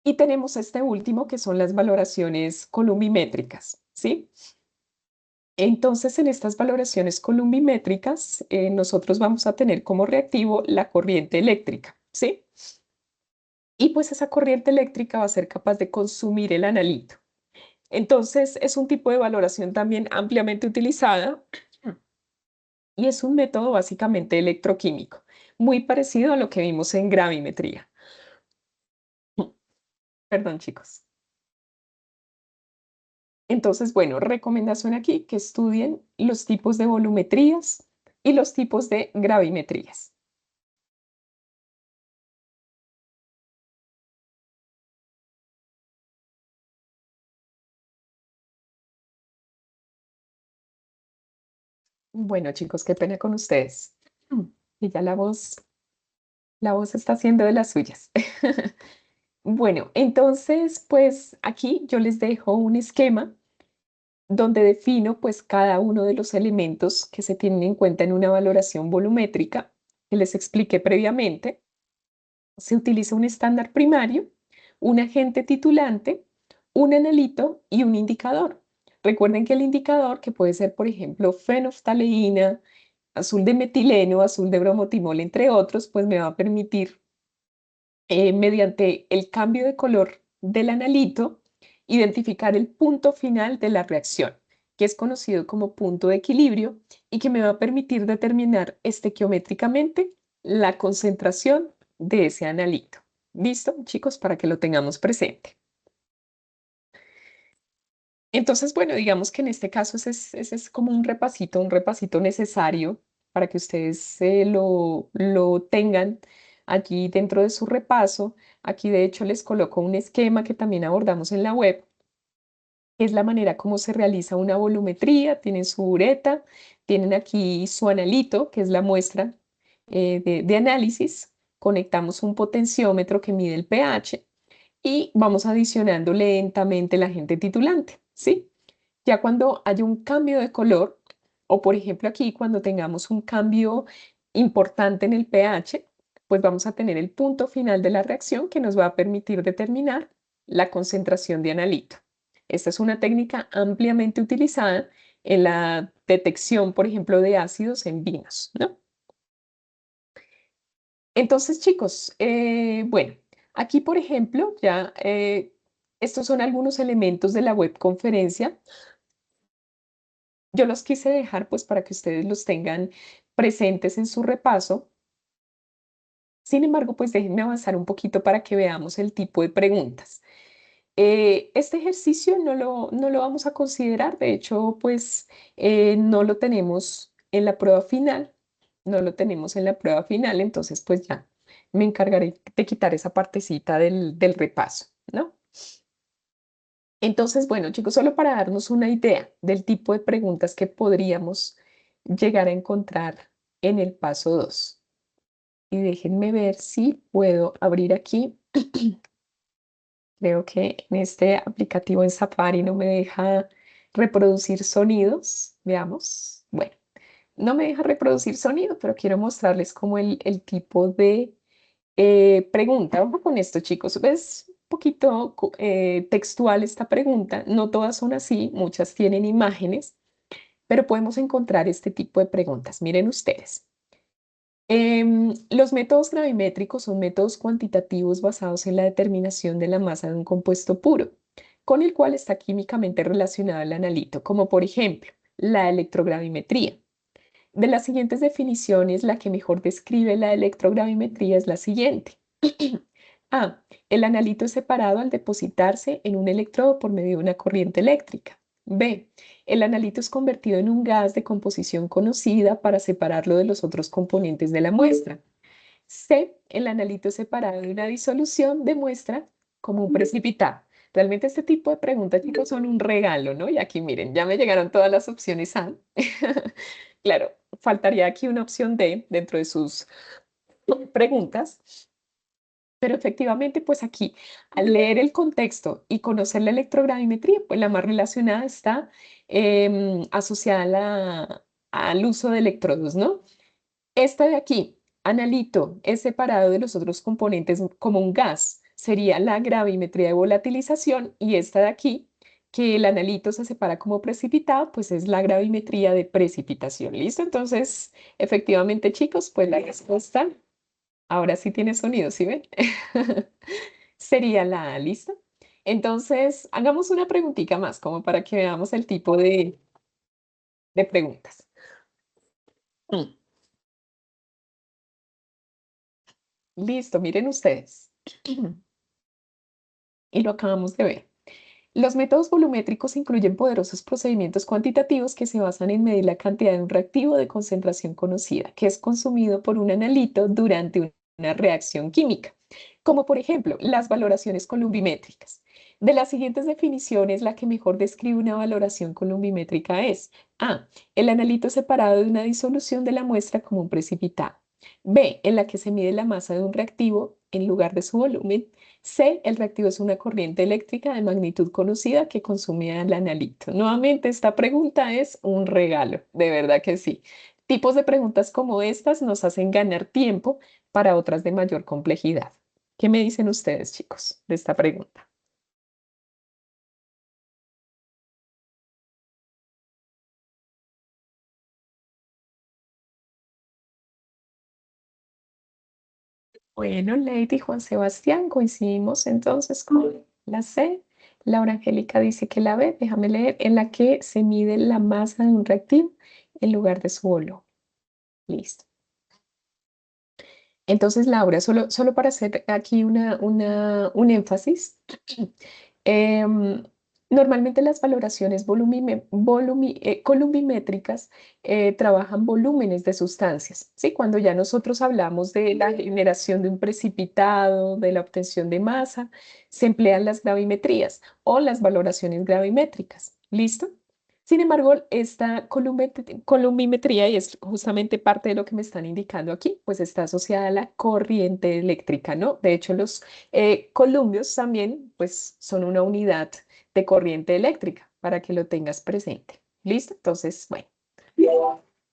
Y tenemos este último que son las valoraciones columbimétricas, ¿sí? Entonces, en estas valoraciones columbimétricas, nosotros vamos a tener como reactivo la corriente eléctrica. ¿sí? Y pues esa corriente eléctrica va a ser capaz de consumir el analito. Entonces, es un tipo de valoración también ampliamente utilizada y es un método básicamente electroquímico, muy parecido a lo que vimos en gravimetría. Perdón, chicos. Entonces, bueno, recomendación aquí que estudien los tipos de volumetrías y los tipos de gravimetrías. Bueno, chicos, qué pena con ustedes. Y ya la voz está haciendo de las suyas. Bueno, entonces, pues aquí yo les dejo un esquema donde defino pues cada uno de los elementos que se tienen en cuenta en una valoración volumétrica que les expliqué previamente. Se utiliza un estándar primario, un agente titulante, un analito y un indicador. Recuerden que el indicador, que puede ser, por ejemplo, fenoftaleína, azul de metileno, azul de bromotimol, entre otros, pues me va a permitir, mediante el cambio de color del analito, identificar el punto final de la reacción, que es conocido como punto de equilibrio y que me va a permitir determinar estequiométricamente la concentración de ese analito. ¿Listo, chicos? Para que lo tengamos presente. Entonces, bueno, digamos que en este caso ese es como un repasito necesario para que ustedes lo tengan allí dentro de su repaso. Aquí, de hecho, les coloco un esquema que también abordamos en la web, que es la manera como se realiza una volumetría. Tienen su bureta, tienen aquí su analito, que es la muestra de análisis. Conectamos un potenciómetro que mide el pH y vamos adicionando lentamente el agente titulante, ¿sí? Ya cuando haya un cambio de color, o por ejemplo aquí cuando tengamos un cambio importante en el pH, pues vamos a tener el punto final de la reacción que nos va a permitir determinar la concentración de analito. Esta es una técnica ampliamente utilizada en la detección, por ejemplo, de ácidos en vinos, ¿no? Entonces, chicos, bueno, aquí, por ejemplo, ya estos son algunos elementos de la webconferencia. Yo los quise dejar pues para que ustedes los tengan presentes en su repaso. Sin embargo, pues déjenme avanzar un poquito para que veamos el tipo de preguntas. Este ejercicio no lo vamos a considerar, de hecho, pues no lo tenemos en la prueba final, no lo tenemos en la prueba final, entonces pues ya me encargaré de quitar esa partecita del repaso, ¿no? Entonces, bueno, chicos, solo para darnos una idea del tipo de preguntas que podríamos llegar a encontrar en el paso 2. Y déjenme ver si puedo abrir aquí. Creo que en este aplicativo en Safari no me deja reproducir sonidos. Veamos. Bueno, no me deja reproducir sonido, pero quiero mostrarles como el tipo de pregunta. Ojo con esto, chicos. Es un poquito textual esta pregunta. No todas son así, muchas tienen imágenes, pero podemos encontrar este tipo de preguntas. Miren ustedes. Los métodos gravimétricos son métodos cuantitativos basados en la determinación de la masa de un compuesto puro, con el cual está químicamente relacionado el analito, como por ejemplo la electrogravimetría. De las siguientes definiciones, la que mejor describe la electrogravimetría es la siguiente. A. El analito es separado al depositarse en un electrodo por medio de una corriente eléctrica. B. El analito es convertido en un gas de composición conocida para separarlo de los otros componentes de la muestra. C. El analito es separado de una disolución de muestra como un precipitado. Realmente este tipo de preguntas, chicos, son un regalo, ¿no? Y aquí miren, ya me llegaron todas las opciones A. Claro, faltaría aquí una opción D dentro de sus preguntas. Pero efectivamente, pues aquí, al leer el contexto y conocer la electrogravimetría, pues la más relacionada está asociada al uso de electrodos, ¿no? Esta de aquí, analito, es separado de los otros componentes como un gas, sería la gravimetría de volatilización, y esta de aquí, que el analito se separa como precipitado, pues es la gravimetría de precipitación. ¿Listo? Entonces, efectivamente, chicos, pues la respuesta Ahora sí tiene sonido, ¿sí ven? Sería la lista. Entonces, hagamos una preguntita más, como para que veamos el tipo de preguntas. Mm, Listo, miren ustedes. Y lo acabamos de ver. Los métodos volumétricos incluyen poderosos procedimientos cuantitativos que se basan en medir la cantidad de un reactivo de concentración conocida que es consumido por un analito durante una reacción química, como por ejemplo las valoraciones columbimétricas. De las siguientes definiciones, la que mejor describe una valoración columbimétrica es A. El analito separado de una disolución de la muestra como un precipitado. B. En la que se mide la masa de un reactivo en lugar de su volumen. C, el reactivo es una corriente eléctrica de magnitud conocida que consume al analito. Nuevamente, esta pregunta es un regalo, de verdad que sí. Tipos de preguntas como estas nos hacen ganar tiempo para otras de mayor complejidad. ¿Qué me dicen ustedes, chicos, de esta pregunta? Bueno, Lady y Juan Sebastián, coincidimos entonces con la C. Laura Angélica dice que la B, déjame leer, en la que se mide la masa de un reactivo en lugar de su volumen. Listo. Entonces, Laura, solo para hacer aquí un énfasis, em, normalmente las valoraciones columbimétricas trabajan volúmenes de sustancias, ¿sí? Cuando ya nosotros hablamos de la generación de un precipitado, de la obtención de masa, se emplean las gravimetrías o las valoraciones gravimétricas. ¿Listo? Sin embargo, esta columbimetría, y es justamente parte de lo que me están indicando aquí, pues está asociada a la corriente eléctrica, ¿no? De hecho, los columbios también, pues, son una unidad de corriente eléctrica, para que lo tengas presente. ¿Listo? Entonces, bueno,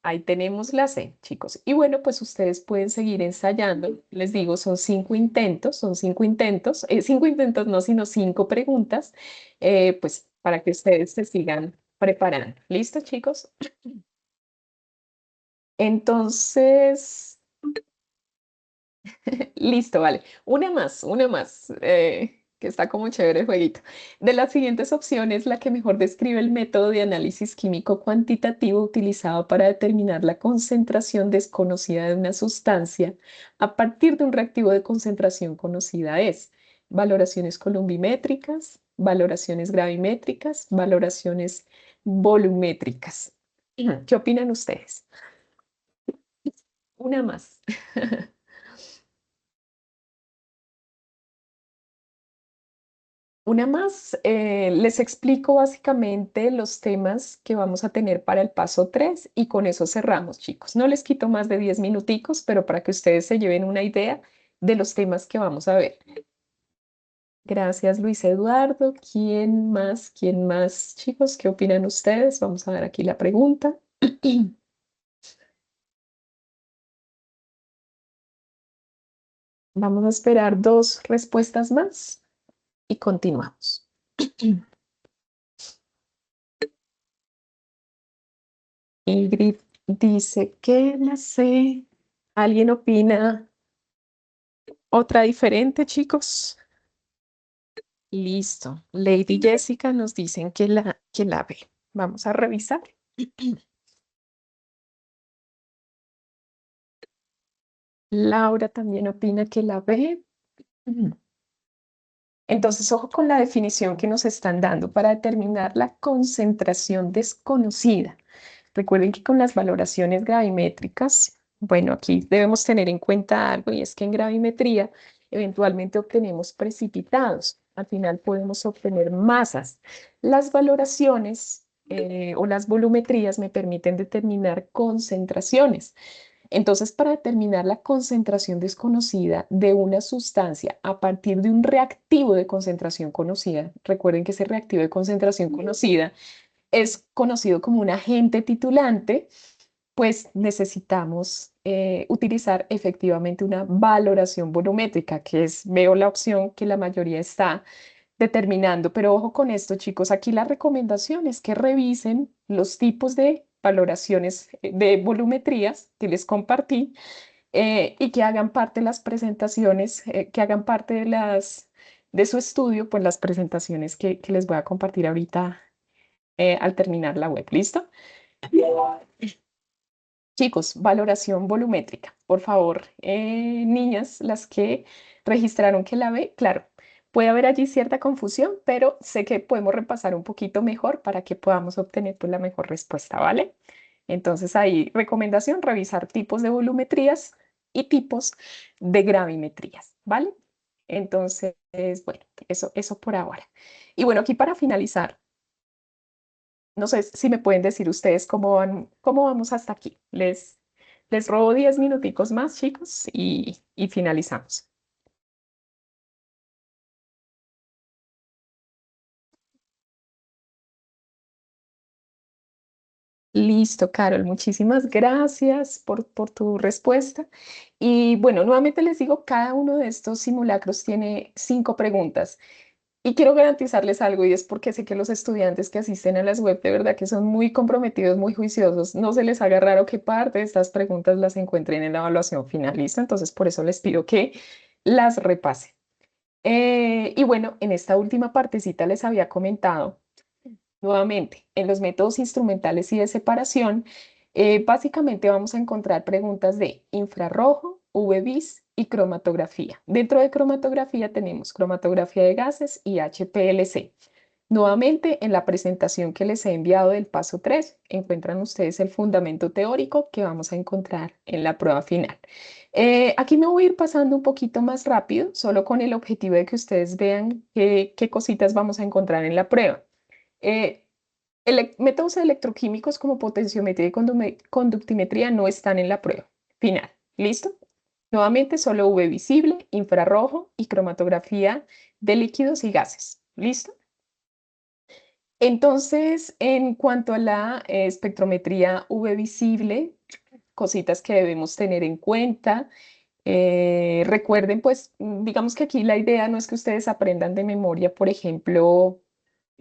ahí tenemos la C, chicos. Y bueno, pues ustedes pueden seguir ensayando. Les digo, son 5 intentos, no, sino 5 preguntas, pues para que ustedes se sigan preparando. ¿Listo, chicos? Entonces, listo, vale. Una más, que está como chévere el jueguito. De las siguientes opciones, la que mejor describe el método de análisis químico cuantitativo utilizado para determinar la concentración desconocida de una sustancia a partir de un reactivo de concentración conocida es valoraciones columbimétricas, valoraciones gravimétricas, valoraciones volumétricas. ¿Qué opinan ustedes? Una más. Una más, les explico básicamente los temas que vamos a tener para el paso 3 y con eso cerramos, chicos. No les quito más de 10 minuticos, pero para que ustedes se lleven una idea de los temas que vamos a ver. Gracias, Luis Eduardo. ¿Quién más? ¿Quién más, chicos? ¿Qué opinan ustedes? Vamos a ver aquí la pregunta. Vamos a esperar 2 respuestas más y continuamos. Ingrid dice que la sé. ¿Alguien opina otra diferente, chicos? Listo. Lady Jessica nos dicen que la ve. Vamos a revisar. Laura también opina que la ve. Ujú. Entonces, ojo con la definición que nos están dando para determinar la concentración desconocida. Recuerden que con las valoraciones gravimétricas, bueno, aquí debemos tener en cuenta algo y es que en gravimetría eventualmente obtenemos precipitados. Al final podemos obtener masas. Las valoraciones o las volumetrías me permiten determinar concentraciones. Entonces, para determinar la concentración desconocida de una sustancia a partir de un reactivo de concentración conocida, recuerden que ese reactivo de concentración conocida es conocido como un agente titulante, pues necesitamos utilizar efectivamente una valoración volumétrica, que es, veo la opción que la mayoría está determinando, pero ojo con esto, chicos, aquí la recomendación es que revisen los tipos de valoraciones de volumetrías que les compartí y que hagan parte de las presentaciones, que hagan parte de su estudio, pues las presentaciones que les voy a compartir ahorita al terminar la web. ¿Listo? Chicos, valoración volumétrica. Por favor, niñas, las que registraron que la ve, claro, puede haber allí cierta confusión, pero sé que podemos repasar un poquito mejor para que podamos obtener pues, la mejor respuesta, ¿vale? Entonces ahí, recomendación, revisar tipos de volumetrías y tipos de gravimetrías, ¿vale? Entonces, bueno, eso por ahora. Y bueno, aquí para finalizar, no sé si me pueden decir ustedes cómo vamos hasta aquí. Les robo 10 minuticos más, chicos, y finalizamos. Listo, Carol, muchísimas gracias por tu respuesta. Y bueno, nuevamente les digo, cada uno de estos simulacros tiene 5 preguntas. Y quiero garantizarles algo, y es porque sé que los estudiantes que asisten a las web de verdad que son muy comprometidos, muy juiciosos, no se les haga raro que parte de estas preguntas las encuentren en la evaluación final, ¿listo? Entonces, por eso les pido que las repasen. Y bueno, en esta última partecita les había comentado nuevamente, en los métodos instrumentales y de separación, básicamente vamos a encontrar preguntas de infrarrojo, UV-Vis y cromatografía. Dentro de cromatografía tenemos cromatografía de gases y HPLC. Nuevamente, en la presentación que les he enviado del paso 3, encuentran ustedes el fundamento teórico que vamos a encontrar en la prueba final. Aquí me voy a ir pasando un poquito más rápido, solo con el objetivo de que ustedes vean qué cositas vamos a encontrar en la prueba. Eh, Métodos electroquímicos como potenciometría y conductimetría no están en la prueba final. ¿Listo? Nuevamente, solo UV visible, infrarrojo y cromatografía de líquidos y gases. ¿Listo? Entonces, en cuanto a la espectrometría UV visible, cositas que debemos tener en cuenta. Recuerden, pues, digamos que aquí la idea no es que ustedes aprendan de memoria, por ejemplo,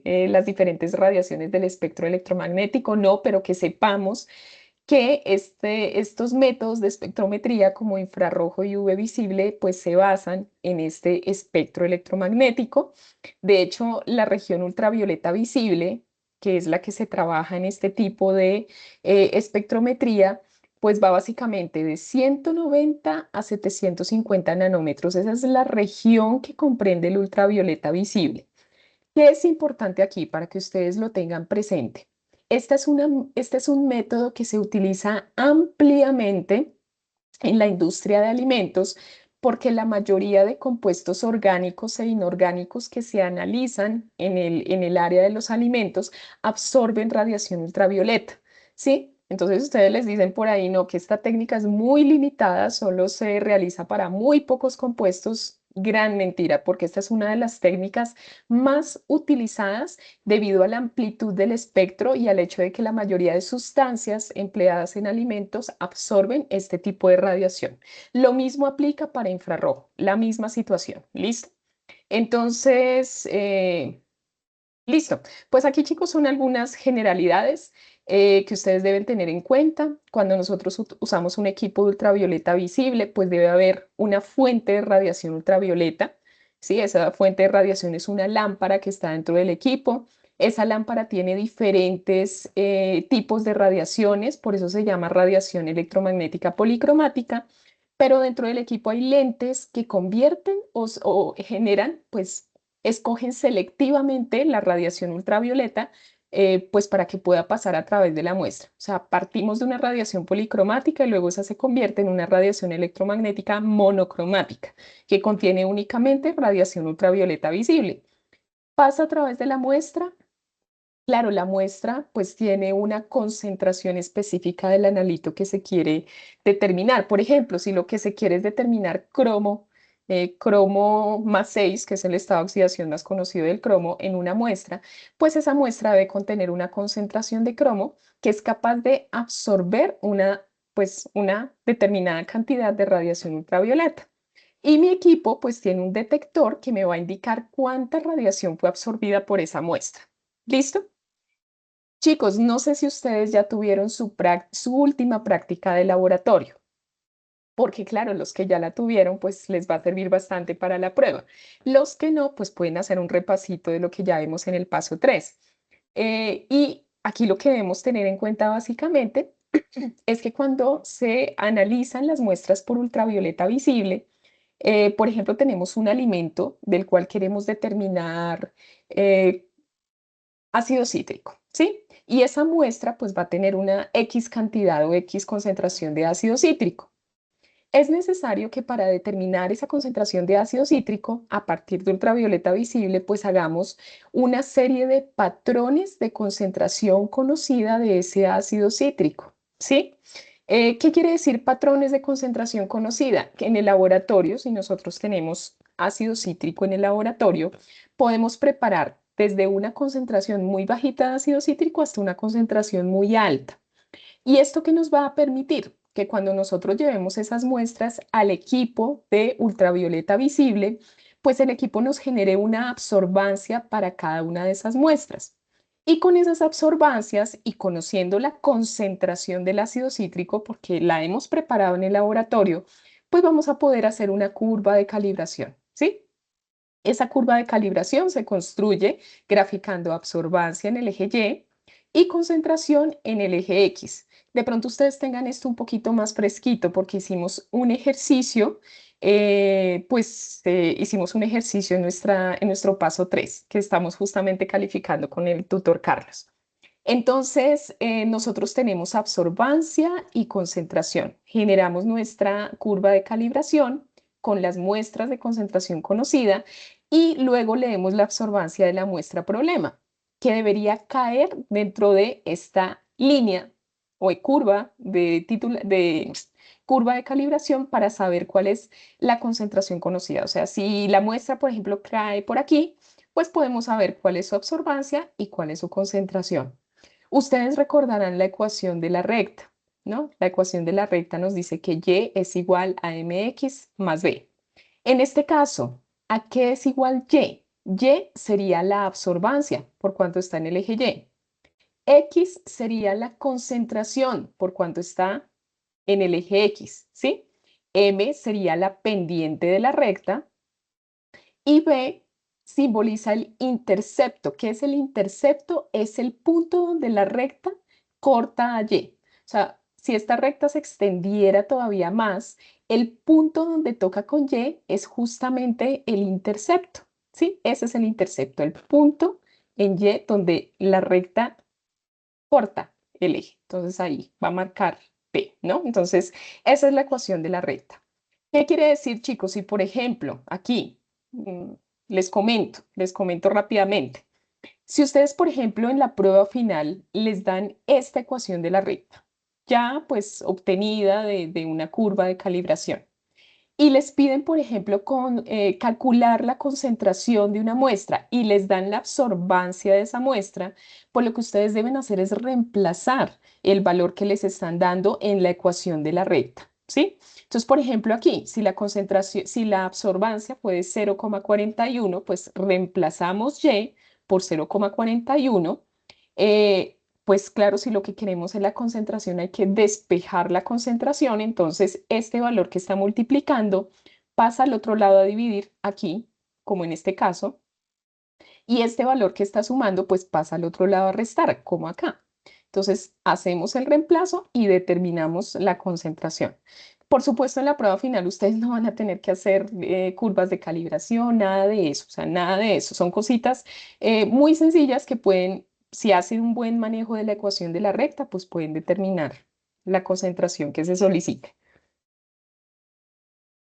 las diferentes radiaciones del espectro electromagnético, no, pero que sepamos que estos métodos de espectrometría como infrarrojo y UV visible pues se basan en este espectro electromagnético. De hecho, la región ultravioleta visible, que es la que se trabaja en este tipo de espectrometría, pues va básicamente de 190 a 750 nanómetros. Esa es la región que comprende el ultravioleta visible. ¿Qué es importante aquí para que ustedes lo tengan presente? Este es un método que se utiliza ampliamente en la industria de alimentos porque la mayoría de compuestos orgánicos e inorgánicos que se analizan en el área de los alimentos absorben radiación ultravioleta, ¿sí? Entonces ustedes les dicen por ahí, no, que esta técnica es muy limitada, solo se realiza para muy pocos compuestos. Gran mentira, porque esta es una de las técnicas más utilizadas debido a la amplitud del espectro y al hecho de que la mayoría de sustancias empleadas en alimentos absorben este tipo de radiación. Lo mismo aplica para infrarrojo, la misma situación. ¿Listo? Entonces, listo. Pues aquí, chicos, son algunas generalidades que ustedes deben tener en cuenta. Cuando nosotros usamos un equipo de ultravioleta visible, pues debe haber una fuente de radiación ultravioleta. ¿Sí? Esa fuente de radiación es una lámpara que está dentro del equipo. Esa lámpara tiene diferentes tipos de radiaciones, por eso se llama radiación electromagnética policromática. Pero dentro del equipo hay lentes que convierten o generan, pues escogen selectivamente la radiación ultravioleta, pues para que pueda pasar a través de la muestra. O sea, partimos de una radiación policromática y luego esa se convierte en una radiación electromagnética monocromática, que contiene únicamente radiación ultravioleta visible. Pasa a través de la muestra. Claro, la muestra pues tiene una concentración específica del analito que se quiere determinar. Por ejemplo, si lo que se quiere es determinar cromo, cromo más 6, que es el estado de oxidación más conocido del cromo, en una muestra, pues esa muestra debe contener una concentración de cromo que es capaz de absorber una determinada cantidad de radiación ultravioleta. Y mi equipo pues tiene un detector que me va a indicar cuánta radiación fue absorbida por esa muestra. ¿Listo? Chicos, no sé si ustedes ya tuvieron su última práctica de laboratorio. porque claro, los que ya la tuvieron, pues les va a servir bastante para la prueba. Los que no, pues pueden hacer un repasito de lo que ya vimos en el paso 3. Y aquí lo que debemos tener en cuenta básicamente es que cuando se analizan las muestras por ultravioleta visible, por ejemplo, tenemos un alimento del cual queremos determinar eh, ácido cítrico, ¿sí? Y esa muestra pues va a tener una X cantidad o X concentración de ácido cítrico. Es necesario que para determinar esa concentración de ácido cítrico a partir de ultravioleta visible, pues hagamos una serie de patrones de concentración conocida de ese ácido cítrico, ¿sí? ¿Qué quiere decir patrones de concentración conocida? Que en el laboratorio, si nosotros tenemos ácido cítrico en el laboratorio, podemos preparar desde una concentración muy bajita de ácido cítrico hasta una concentración muy alta. ¿Y esto qué nos va a permitir? Que cuando nosotros llevemos esas muestras al equipo de ultravioleta visible, pues el equipo nos genere una absorbancia para cada una de esas muestras. Y con esas absorbancias y conociendo la concentración del ácido cítrico, porque la hemos preparado en el laboratorio, pues vamos a poder hacer una curva de calibración, ¿sí? Esa curva de calibración se construye graficando absorbancia en el eje Y concentración en el eje X. De pronto ustedes tengan esto un poquito más fresquito porque hicimos un ejercicio, hicimos un ejercicio en nuestro paso 3 que estamos justamente calificando con el tutor Carlos. Entonces, nosotros tenemos absorbancia y concentración. Generamos nuestra curva de calibración con las muestras de concentración conocida y luego leemos la absorbancia de la muestra problema, que debería caer dentro de esta línea o de curva de calibración para saber cuál es la concentración conocida. O sea, si la muestra, por ejemplo, cae por aquí, pues podemos saber cuál es su absorbancia y cuál es su concentración. Ustedes recordarán la ecuación de la recta, ¿no? La ecuación de la recta nos dice que Y es igual a mx más b. En este caso, ¿a qué es igual Y? Y sería la absorbancia, por cuanto está en el eje Y. X sería la concentración, por cuanto está en el eje X, ¿sí? M sería la pendiente de la recta y B simboliza el intercepto. ¿Qué es el intercepto? Es el punto donde la recta corta a Y. O sea, si esta recta se extendiera todavía más, el punto donde toca con Y es justamente el intercepto. ¿Sí? Ese es el intercepto, el punto en Y donde la recta corta el eje. Entonces ahí va a marcar P, ¿no? Entonces, esa es la ecuación de la recta. ¿Qué quiere decir, chicos? Si, por ejemplo, aquí mm, les comento rápidamente. Si ustedes, por ejemplo, en la prueba final les dan esta ecuación de la recta, ya pues obtenida de una curva de calibración, y les piden, por ejemplo, calcular la concentración de una muestra y les dan la absorbancia de esa muestra, pues lo que ustedes deben hacer es reemplazar el valor que les están dando en la ecuación de la recta, ¿sí? Entonces, por ejemplo, aquí, si la absorbancia fue de 0,41, pues reemplazamos Y por 0,41. Pues claro, si lo que queremos es la concentración, hay que despejar la concentración, entonces este valor que está multiplicando pasa al otro lado a dividir aquí, como en este caso, y este valor que está sumando, pues pasa al otro lado a restar, como acá. Entonces hacemos el reemplazo y determinamos la concentración. Por supuesto, en la prueba final ustedes no van a tener que hacer curvas de calibración, nada de eso, o sea, nada de eso. Son cositas muy sencillas que pueden, si hacen un buen manejo de la ecuación de la recta, pues pueden determinar la concentración que se solicite.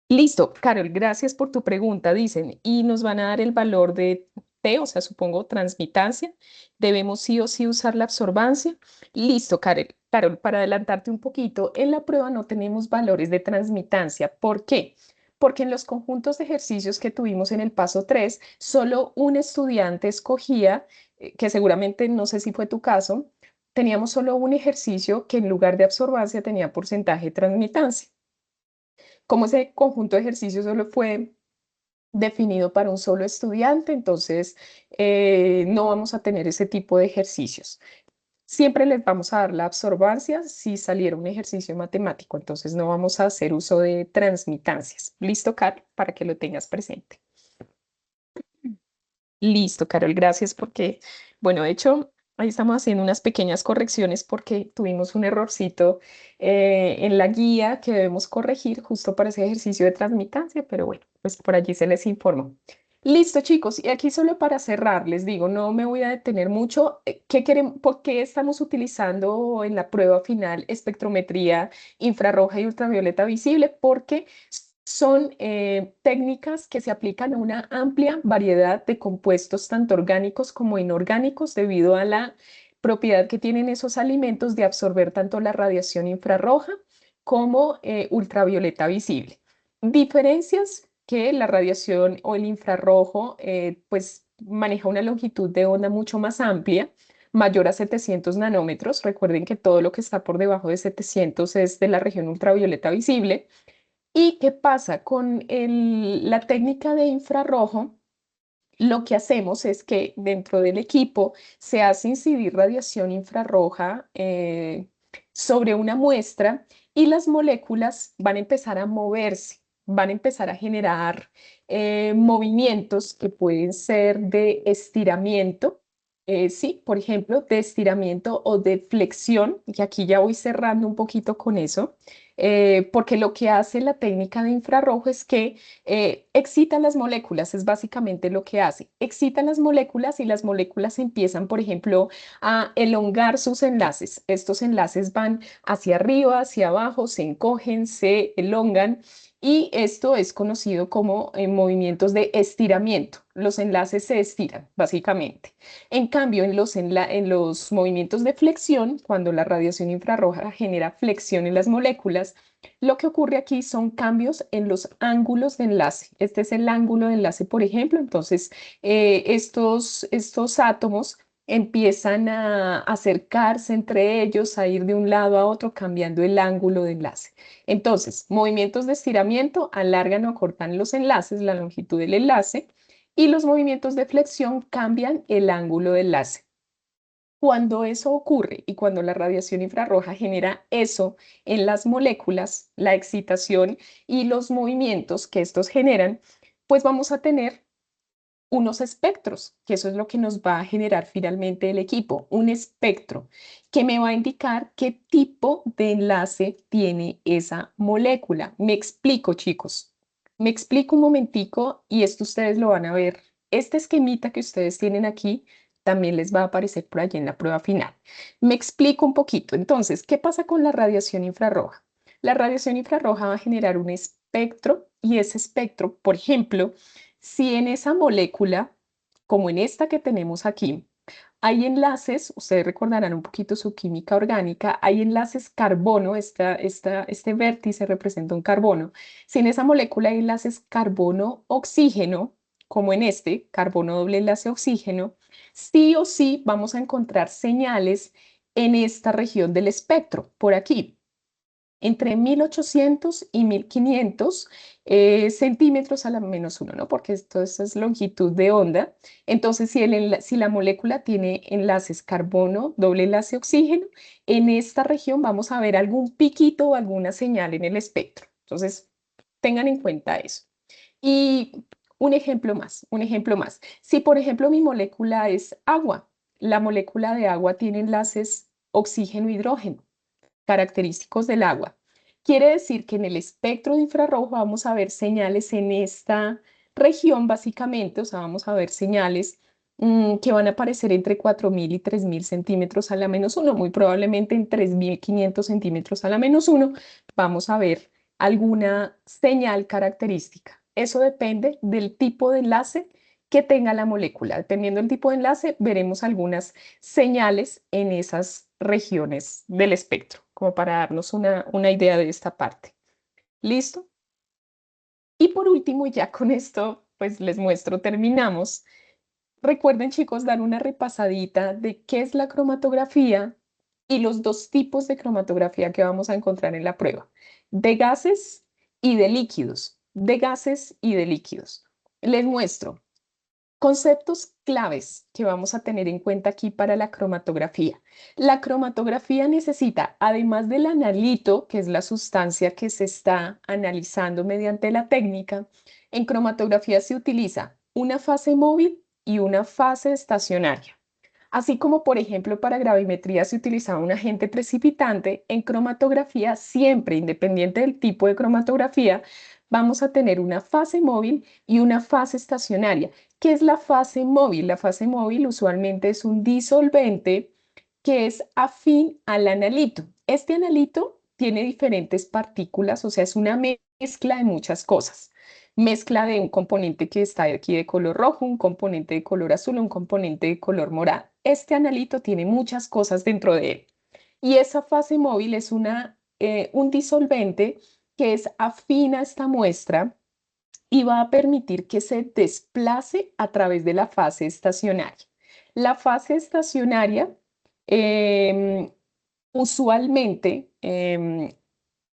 Listo, Carol, gracias por tu pregunta. Dicen, y nos van a dar el valor de T, o sea, supongo transmitancia. Debemos sí o sí usar la absorbancia. Listo, Carol. Carol, para adelantarte un poquito, en la prueba no tenemos valores de transmitancia. ¿Por qué? Porque en los conjuntos de ejercicios que tuvimos en el paso 3, solo un estudiante escogía, que seguramente no sé si fue tu caso, teníamos solo un ejercicio que en lugar de absorbancia tenía porcentaje de transmitancia. Como ese conjunto de ejercicios solo fue definido para un solo estudiante, entonces no vamos a tener ese tipo de ejercicios. siempre les vamos a dar la absorbancia si saliera un ejercicio matemático, entonces no vamos a hacer uso de transmitancias. ¿Listo, Carol? Para que lo tengas presente. Listo, Carol, gracias porque, bueno, de hecho, ahí estamos haciendo unas pequeñas correcciones porque tuvimos un errorcito en la guía que debemos corregir justo para ese ejercicio de transmitancia, pero bueno, pues por allí se les informó. Listo, chicos, y aquí solo para cerrar, les digo, no me voy a detener mucho. ¿Qué queremos, por qué estamos utilizando en la prueba final espectrometría infrarroja y ultravioleta visible? Porque son técnicas que se aplican a una amplia variedad de compuestos, tanto orgánicos como inorgánicos, debido a la propiedad que tienen esos alimentos de absorber tanto la radiación infrarroja como ultravioleta visible. Diferencias que la radiación o el infrarrojo pues maneja una longitud de onda mucho más amplia, mayor a 700 nanómetros. Recuerden que todo lo que está por debajo de 700 es de la región ultravioleta visible. ¿Y qué pasa con la técnica de infrarrojo? Lo que hacemos es que dentro del equipo se hace incidir radiación infrarroja sobre una muestra y las moléculas van a empezar a moverse, van a empezar a generar movimientos que pueden ser de estiramiento, sí, por ejemplo, de estiramiento o de flexión, y aquí ya voy cerrando un poquito con eso, porque lo que hace la técnica de infrarrojo es que excitan las moléculas, es básicamente lo que hace. Excitan las moléculas y las moléculas empiezan, por ejemplo, a elongar sus enlaces. Estos enlaces van hacia arriba, hacia abajo, se encogen, se elongan y esto es conocido como movimientos de estiramiento. Los enlaces se estiran, básicamente. En cambio, en los movimientos de flexión, cuando la radiación infrarroja genera flexión en las moléculas, lo que ocurre aquí son cambios en los ángulos de enlace. Este es el ángulo de enlace, por ejemplo. Entonces, estos átomos empiezan a acercarse entre ellos, a ir de un lado a otro, cambiando el ángulo de enlace. Entonces, movimientos de estiramiento alargan o acortan los enlaces, la longitud del enlace, y los movimientos de flexión cambian el ángulo de enlace. Cuando eso ocurre y cuando la radiación infrarroja genera eso en las moléculas, la excitación y los movimientos que estos generan, pues vamos a tener unos espectros, que eso es lo que nos va a generar finalmente el equipo, un espectro que me va a indicar qué tipo de enlace tiene esa molécula. Me explico, chicos. Me explico un momentico y esto ustedes lo van a ver. Este esquemita que ustedes tienen aquí también les va a aparecer por allí en la prueba final. Me explico un poquito. Entonces, ¿qué pasa con la radiación infrarroja? La radiación infrarroja va a generar un espectro y ese espectro, por ejemplo, si en esa molécula, como en esta que tenemos aquí, hay enlaces, ustedes recordarán un poquito su química orgánica, hay enlaces carbono, este vértice representa un carbono. Si en esa molécula hay enlaces carbono-oxígeno, como en este, carbono doble enlace oxígeno, sí o sí vamos a encontrar señales en esta región del espectro, por aquí entre 1800 y 1500 centímetros a la menos uno, ¿no? Porque esto es longitud de onda. Entonces, si la molécula tiene enlaces carbono, doble enlace oxígeno, en esta región vamos a ver algún piquito o alguna señal en el espectro. Entonces, tengan en cuenta eso. Y un ejemplo más, un ejemplo más. Si, por ejemplo, mi molécula es agua, la molécula de agua tiene enlaces oxígeno-hidrógeno característicos del agua. Quiere decir que en el espectro de infrarrojo vamos a ver señales en esta región, básicamente, o sea, vamos a ver señales que van a aparecer entre 4000 y 3000 centímetros a la menos uno, muy probablemente en 3500 centímetros a la menos uno, vamos a ver alguna señal característica. Eso depende del tipo de enlace que tenga la molécula. Dependiendo del tipo de enlace, veremos algunas señales en esas regiones del espectro, como para darnos una idea de esta parte. ¿Listo? Y por último, ya con esto, pues les muestro, terminamos. Recuerden, chicos, dar una repasadita de qué es la cromatografía y los dos tipos de cromatografía que vamos a encontrar en la prueba, de gases y de líquidos, de gases y de líquidos. Les muestro. Conceptos claves que vamos a tener en cuenta aquí para la cromatografía. La cromatografía necesita, además del analito, que es la sustancia que se está analizando mediante la técnica, en cromatografía se utiliza una fase móvil y una fase estacionaria. Así como, por ejemplo, para gravimetría se utilizaba un agente precipitante, en cromatografía siempre, independiente del tipo de cromatografía, vamos a tener una fase móvil y una fase estacionaria. ¿Qué es la fase móvil? La fase móvil usualmente es un disolvente que es afín al analito. Este analito tiene diferentes partículas, o sea, es una mezcla de muchas cosas. Mezcla de un componente que está aquí de color rojo, un componente de color azul, un componente de color morado. Este analito tiene muchas cosas dentro de él. Y esa fase móvil es un disolvente que es afín a esta muestra y va a permitir que se desplace a través de la fase estacionaria. La fase estacionaria em, usualmente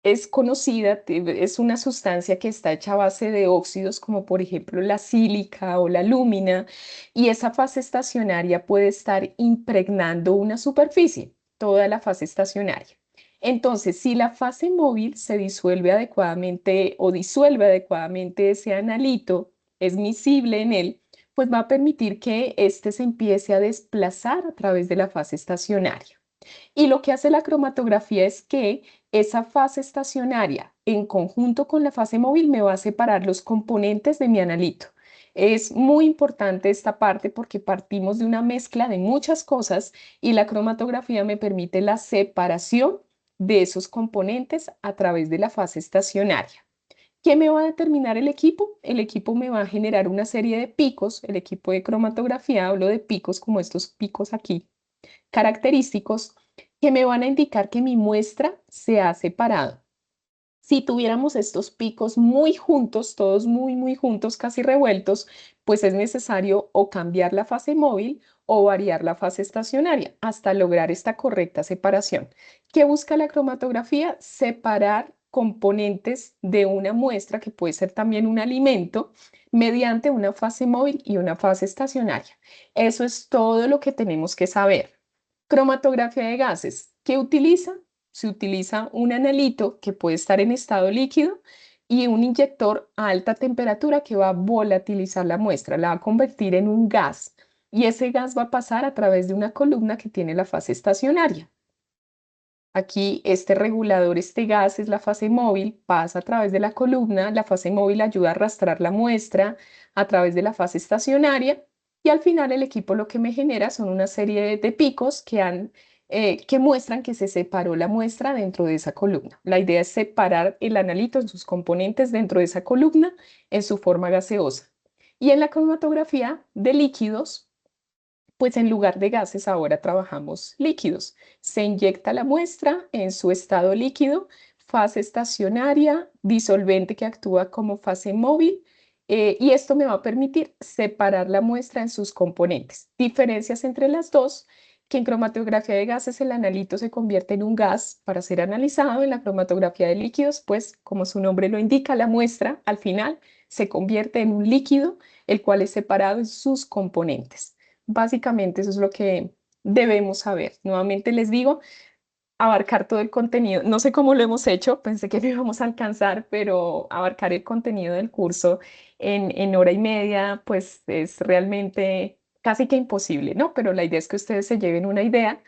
es conocida, es una sustancia que está hecha a base de óxidos, como por ejemplo la sílica o la lúmina, y esa fase estacionaria puede estar impregnando una superficie, toda la fase estacionaria. Entonces, si la fase móvil se disuelve adecuadamente o disuelve adecuadamente ese analito, es miscible en él, pues va a permitir que éste se empiece a desplazar a través de la fase estacionaria. Y lo que hace la cromatografía es que esa fase estacionaria en conjunto con la fase móvil me va a separar los componentes de mi analito. Es muy importante esta parte porque partimos de una mezcla de muchas cosas y la cromatografía me permite la separación de esos componentes a través de la fase estacionaria. ¿Qué me va a determinar el equipo? El equipo me va a generar una serie de picos. El equipo de cromatografía, hablo de picos como estos picos aquí, característicos que me van a indicar que mi muestra se ha separado. Si tuviéramos estos picos muy juntos, todos muy juntos, casi revueltos, pues es necesario o cambiar la fase móvil o variar la fase estacionaria hasta lograr esta correcta separación. ¿Qué busca la cromatografía? Separar componentes de una muestra, que puede ser también un alimento, mediante una fase móvil y una fase estacionaria. Eso es todo lo que tenemos que saber. Cromatografía de gases. ¿Qué utiliza? Se utiliza un analito que puede estar en estado líquido y un inyector a alta temperatura que va a volatilizar la muestra, la va a convertir en un gas y ese gas va a pasar a través de una columna que tiene la fase estacionaria. Aquí este regulador, este gas es la fase móvil, pasa a través de la columna, la fase móvil ayuda a arrastrar la muestra a través de la fase estacionaria y al final el equipo lo que me genera son una serie de picos que muestran que se separó la muestra dentro de esa columna. La idea es separar el analito en sus componentes dentro de esa columna en su forma gaseosa. Y en la cromatografía de líquidos, pues en lugar de gases ahora trabajamos líquidos. Se inyecta la muestra en su estado líquido, fase estacionaria, disolvente que actúa como fase móvil, y esto me va a permitir separar la muestra en sus componentes. Diferencias entre las dos, que en cromatografía de gases el analito se convierte en un gas para ser analizado, en la cromatografía de líquidos, pues como su nombre lo indica, la muestra al final se convierte en un líquido, el cual es separado en sus componentes. Básicamente eso es lo que debemos saber. Nuevamente les digo, abarcar todo el contenido. No sé cómo lo hemos hecho, pensé que lo íbamos a alcanzar, pero abarcar el contenido del curso en hora y media, pues es realmente casi que imposible, ¿no? Pero la idea es que ustedes se lleven una idea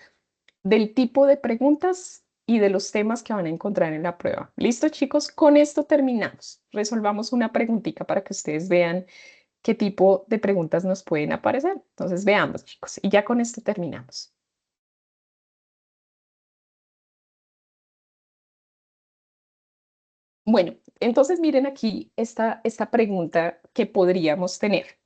del tipo de preguntas y de los temas que van a encontrar en la prueba. ¿Listo, chicos? Con esto terminamos. Resolvamos una preguntita para que ustedes vean qué tipo de preguntas nos pueden aparecer. Entonces, veamos, chicos, y ya con esto terminamos. Bueno, entonces miren aquí esta pregunta que podríamos tener.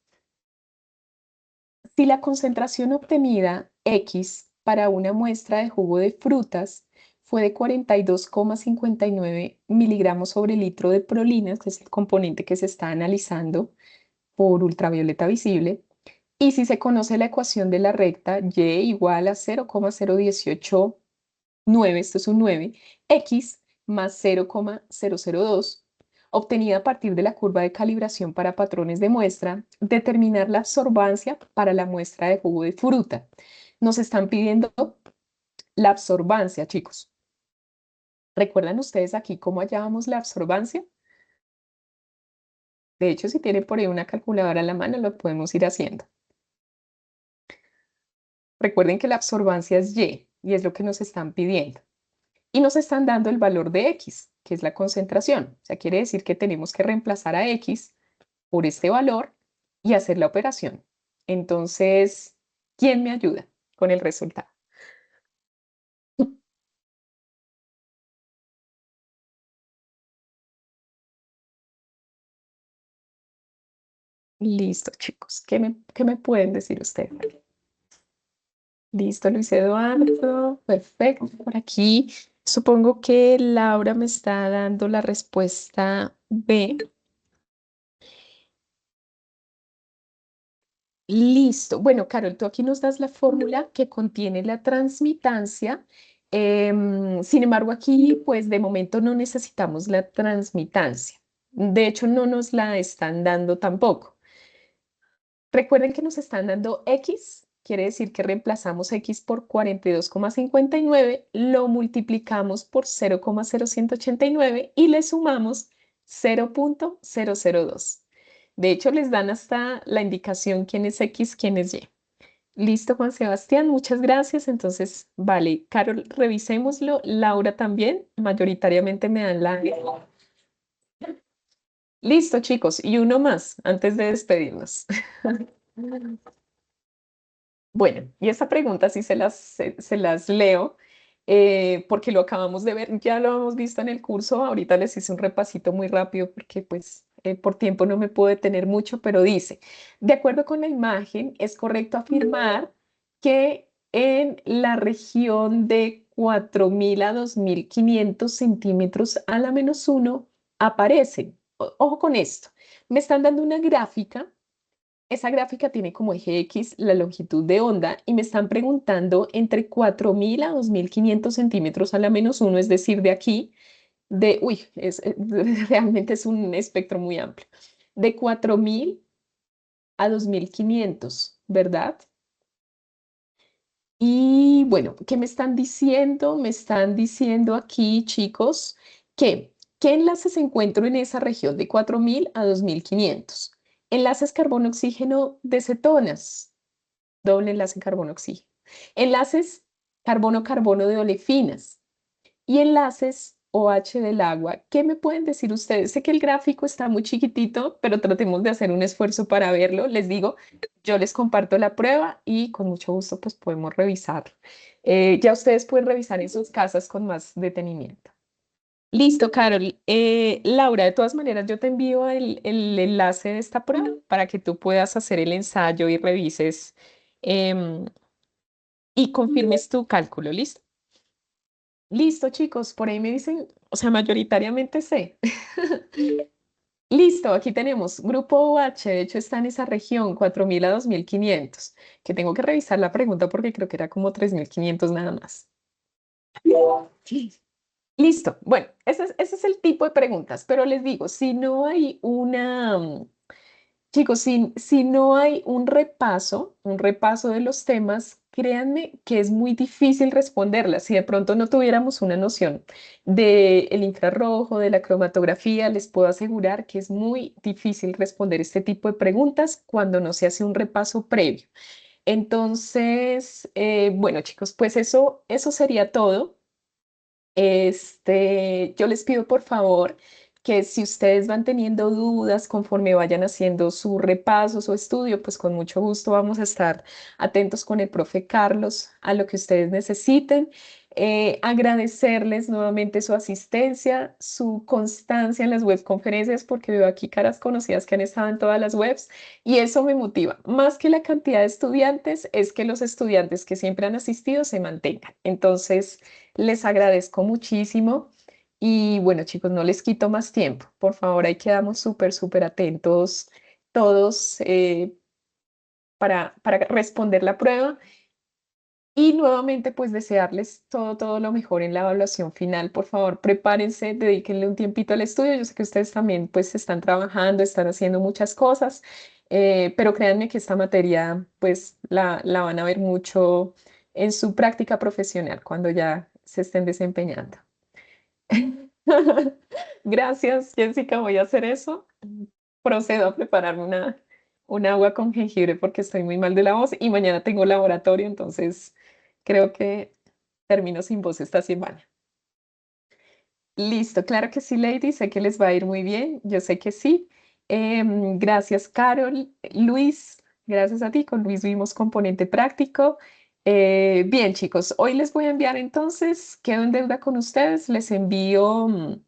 Si la concentración obtenida X para una muestra de jugo de frutas fue de 42,59 miligramos sobre litro de prolina, que es el componente que se está analizando por ultravioleta visible, y si se conoce la ecuación de la recta y igual a 0,0189, esto es un 9, x más 0,002, obtenida a partir de la curva de calibración para patrones de muestra, determinar la absorbancia para la muestra de jugo de fruta. Nos están pidiendo la absorbancia, chicos. ¿Recuerdan ustedes aquí cómo hallábamos la absorbancia? De hecho, si tienen por ahí una calculadora a la mano, lo podemos ir haciendo. Recuerden que la absorbancia es y es lo que nos están pidiendo. Y nos están dando el valor de X, que es la concentración. O sea, quiere decir que tenemos que reemplazar a X por este valor y hacer la operación. Entonces, ¿quién me ayuda con el resultado? Listo, chicos. ¿Qué me pueden decir ustedes? Listo, Luis Eduardo. Perfecto. Por aquí, supongo que Laura me está dando la respuesta B. Listo. Bueno, Carol, tú aquí nos das la fórmula que contiene la transmitancia. Sin embargo, aquí, pues de momento no necesitamos la transmitancia. De hecho, no nos la están dando tampoco. Recuerden que nos están dando X, quiere decir que reemplazamos X por 42,59, lo multiplicamos por 0,0189 y le sumamos 0,002. De hecho, les dan hasta la indicación quién es X, quién es Y. Listo, Juan Sebastián, muchas gracias. Entonces, vale, Carol, revisémoslo. Laura también, mayoritariamente me dan la... Listo, chicos, y uno más antes de despedirnos. Bueno, y esta pregunta sí se las leo porque lo acabamos de ver, ya lo hemos visto en el curso, ahorita les hice un repasito muy rápido porque pues por tiempo no me puedo detener mucho, pero dice, de acuerdo con la imagen, es correcto afirmar que en la región de 4.000 a 2.500 centímetros a la -1 aparecen, ojo con esto, me están dando una gráfica. Esa gráfica tiene como eje X la longitud de onda y me están preguntando entre 4.000 a 2.500 centímetros a la -1, es decir, de aquí, realmente es un espectro muy amplio, de 4.000 a 2.500, ¿verdad? Y bueno, ¿qué me están diciendo? Me están diciendo aquí, chicos, que ¿qué enlaces encuentro en esa región de 4.000 a 2.500? Enlaces carbono-oxígeno de cetonas. Doble enlace carbono-oxígeno. Enlaces carbono-carbono de olefinas y enlaces OH del agua. ¿Qué me pueden decir ustedes? Sé que el gráfico está muy chiquitito, pero tratemos de hacer un esfuerzo para verlo. Les digo, yo les comparto la prueba y con mucho gusto pues podemos revisarlo. Ya ustedes pueden revisar en sus casas con más detenimiento. Listo, Carol. Laura, de todas maneras, yo te envío el enlace de esta prueba para que tú puedas hacer el ensayo y revises em, y confirmes tu cálculo. ¿Listo? Listo, chicos. Por ahí me dicen, o sea, mayoritariamente sé. Listo, aquí tenemos grupo OH, de hecho está en esa región, 4.000 a 2.500, que tengo que revisar la pregunta porque creo que era como 3.500 nada más. Listo. Bueno, ese es el tipo de preguntas, pero les digo, si no hay chicos, si no hay un repaso de los temas, créanme que es muy difícil responderlas. Si de pronto no tuviéramos una noción del infrarrojo, de la cromatografía, les puedo asegurar que es muy difícil responder este tipo de preguntas cuando no se hace un repaso previo. Entonces, bueno, chicos, pues eso sería todo. Yo les pido por favor que si ustedes van teniendo dudas conforme vayan haciendo su repaso, su estudio, pues con mucho gusto vamos a estar atentos con el profe Carlos a lo que ustedes necesiten. Agradecerles nuevamente su asistencia, su constancia en las webconferencias, porque veo aquí caras conocidas que han estado en todas las webs y eso me motiva. Más que la cantidad de estudiantes, es que los estudiantes que siempre han asistido se mantengan. Entonces, les agradezco muchísimo y bueno, chicos, no les quito más tiempo. Por favor, ahí quedamos súper, súper atentos todos para responder la prueba. Y nuevamente, pues desearles todo, todo lo mejor en la evaluación final. Por favor, prepárense, dedíquenle un tiempito al estudio. Yo sé que ustedes también pues están trabajando, están haciendo muchas cosas, pero créanme que esta materia pues la van a ver mucho en su práctica profesional cuando ya se estén desempeñando. Gracias, Jessica. Voy a hacer eso. Procedo a prepararme un agua con jengibre porque estoy muy mal de la voz y mañana tengo laboratorio, entonces creo que termino sin voz esta semana. Listo, claro que sí, Lady. Sé que les va a ir muy bien. Yo sé que sí. Gracias, Carol. Luis, gracias a ti. Con Luis vimos componente práctico. Bien, chicos, hoy les voy a enviar entonces, quedo en deuda con ustedes. Les envío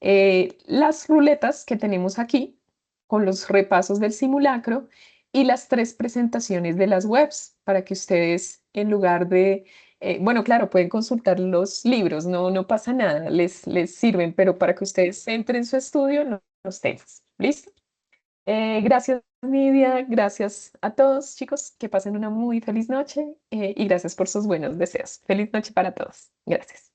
las ruletas que tenemos aquí con los repasos del simulacro y las tres presentaciones de las webs para que ustedes, en lugar de bueno, claro, pueden consultar los libros, no pasa nada, les sirven, pero para que ustedes entren en su estudio, no los temas. ¿Listo? Gracias, Nidia, gracias a todos, chicos, que pasen una muy feliz noche y gracias por sus buenos deseos. Feliz noche para todos. Gracias.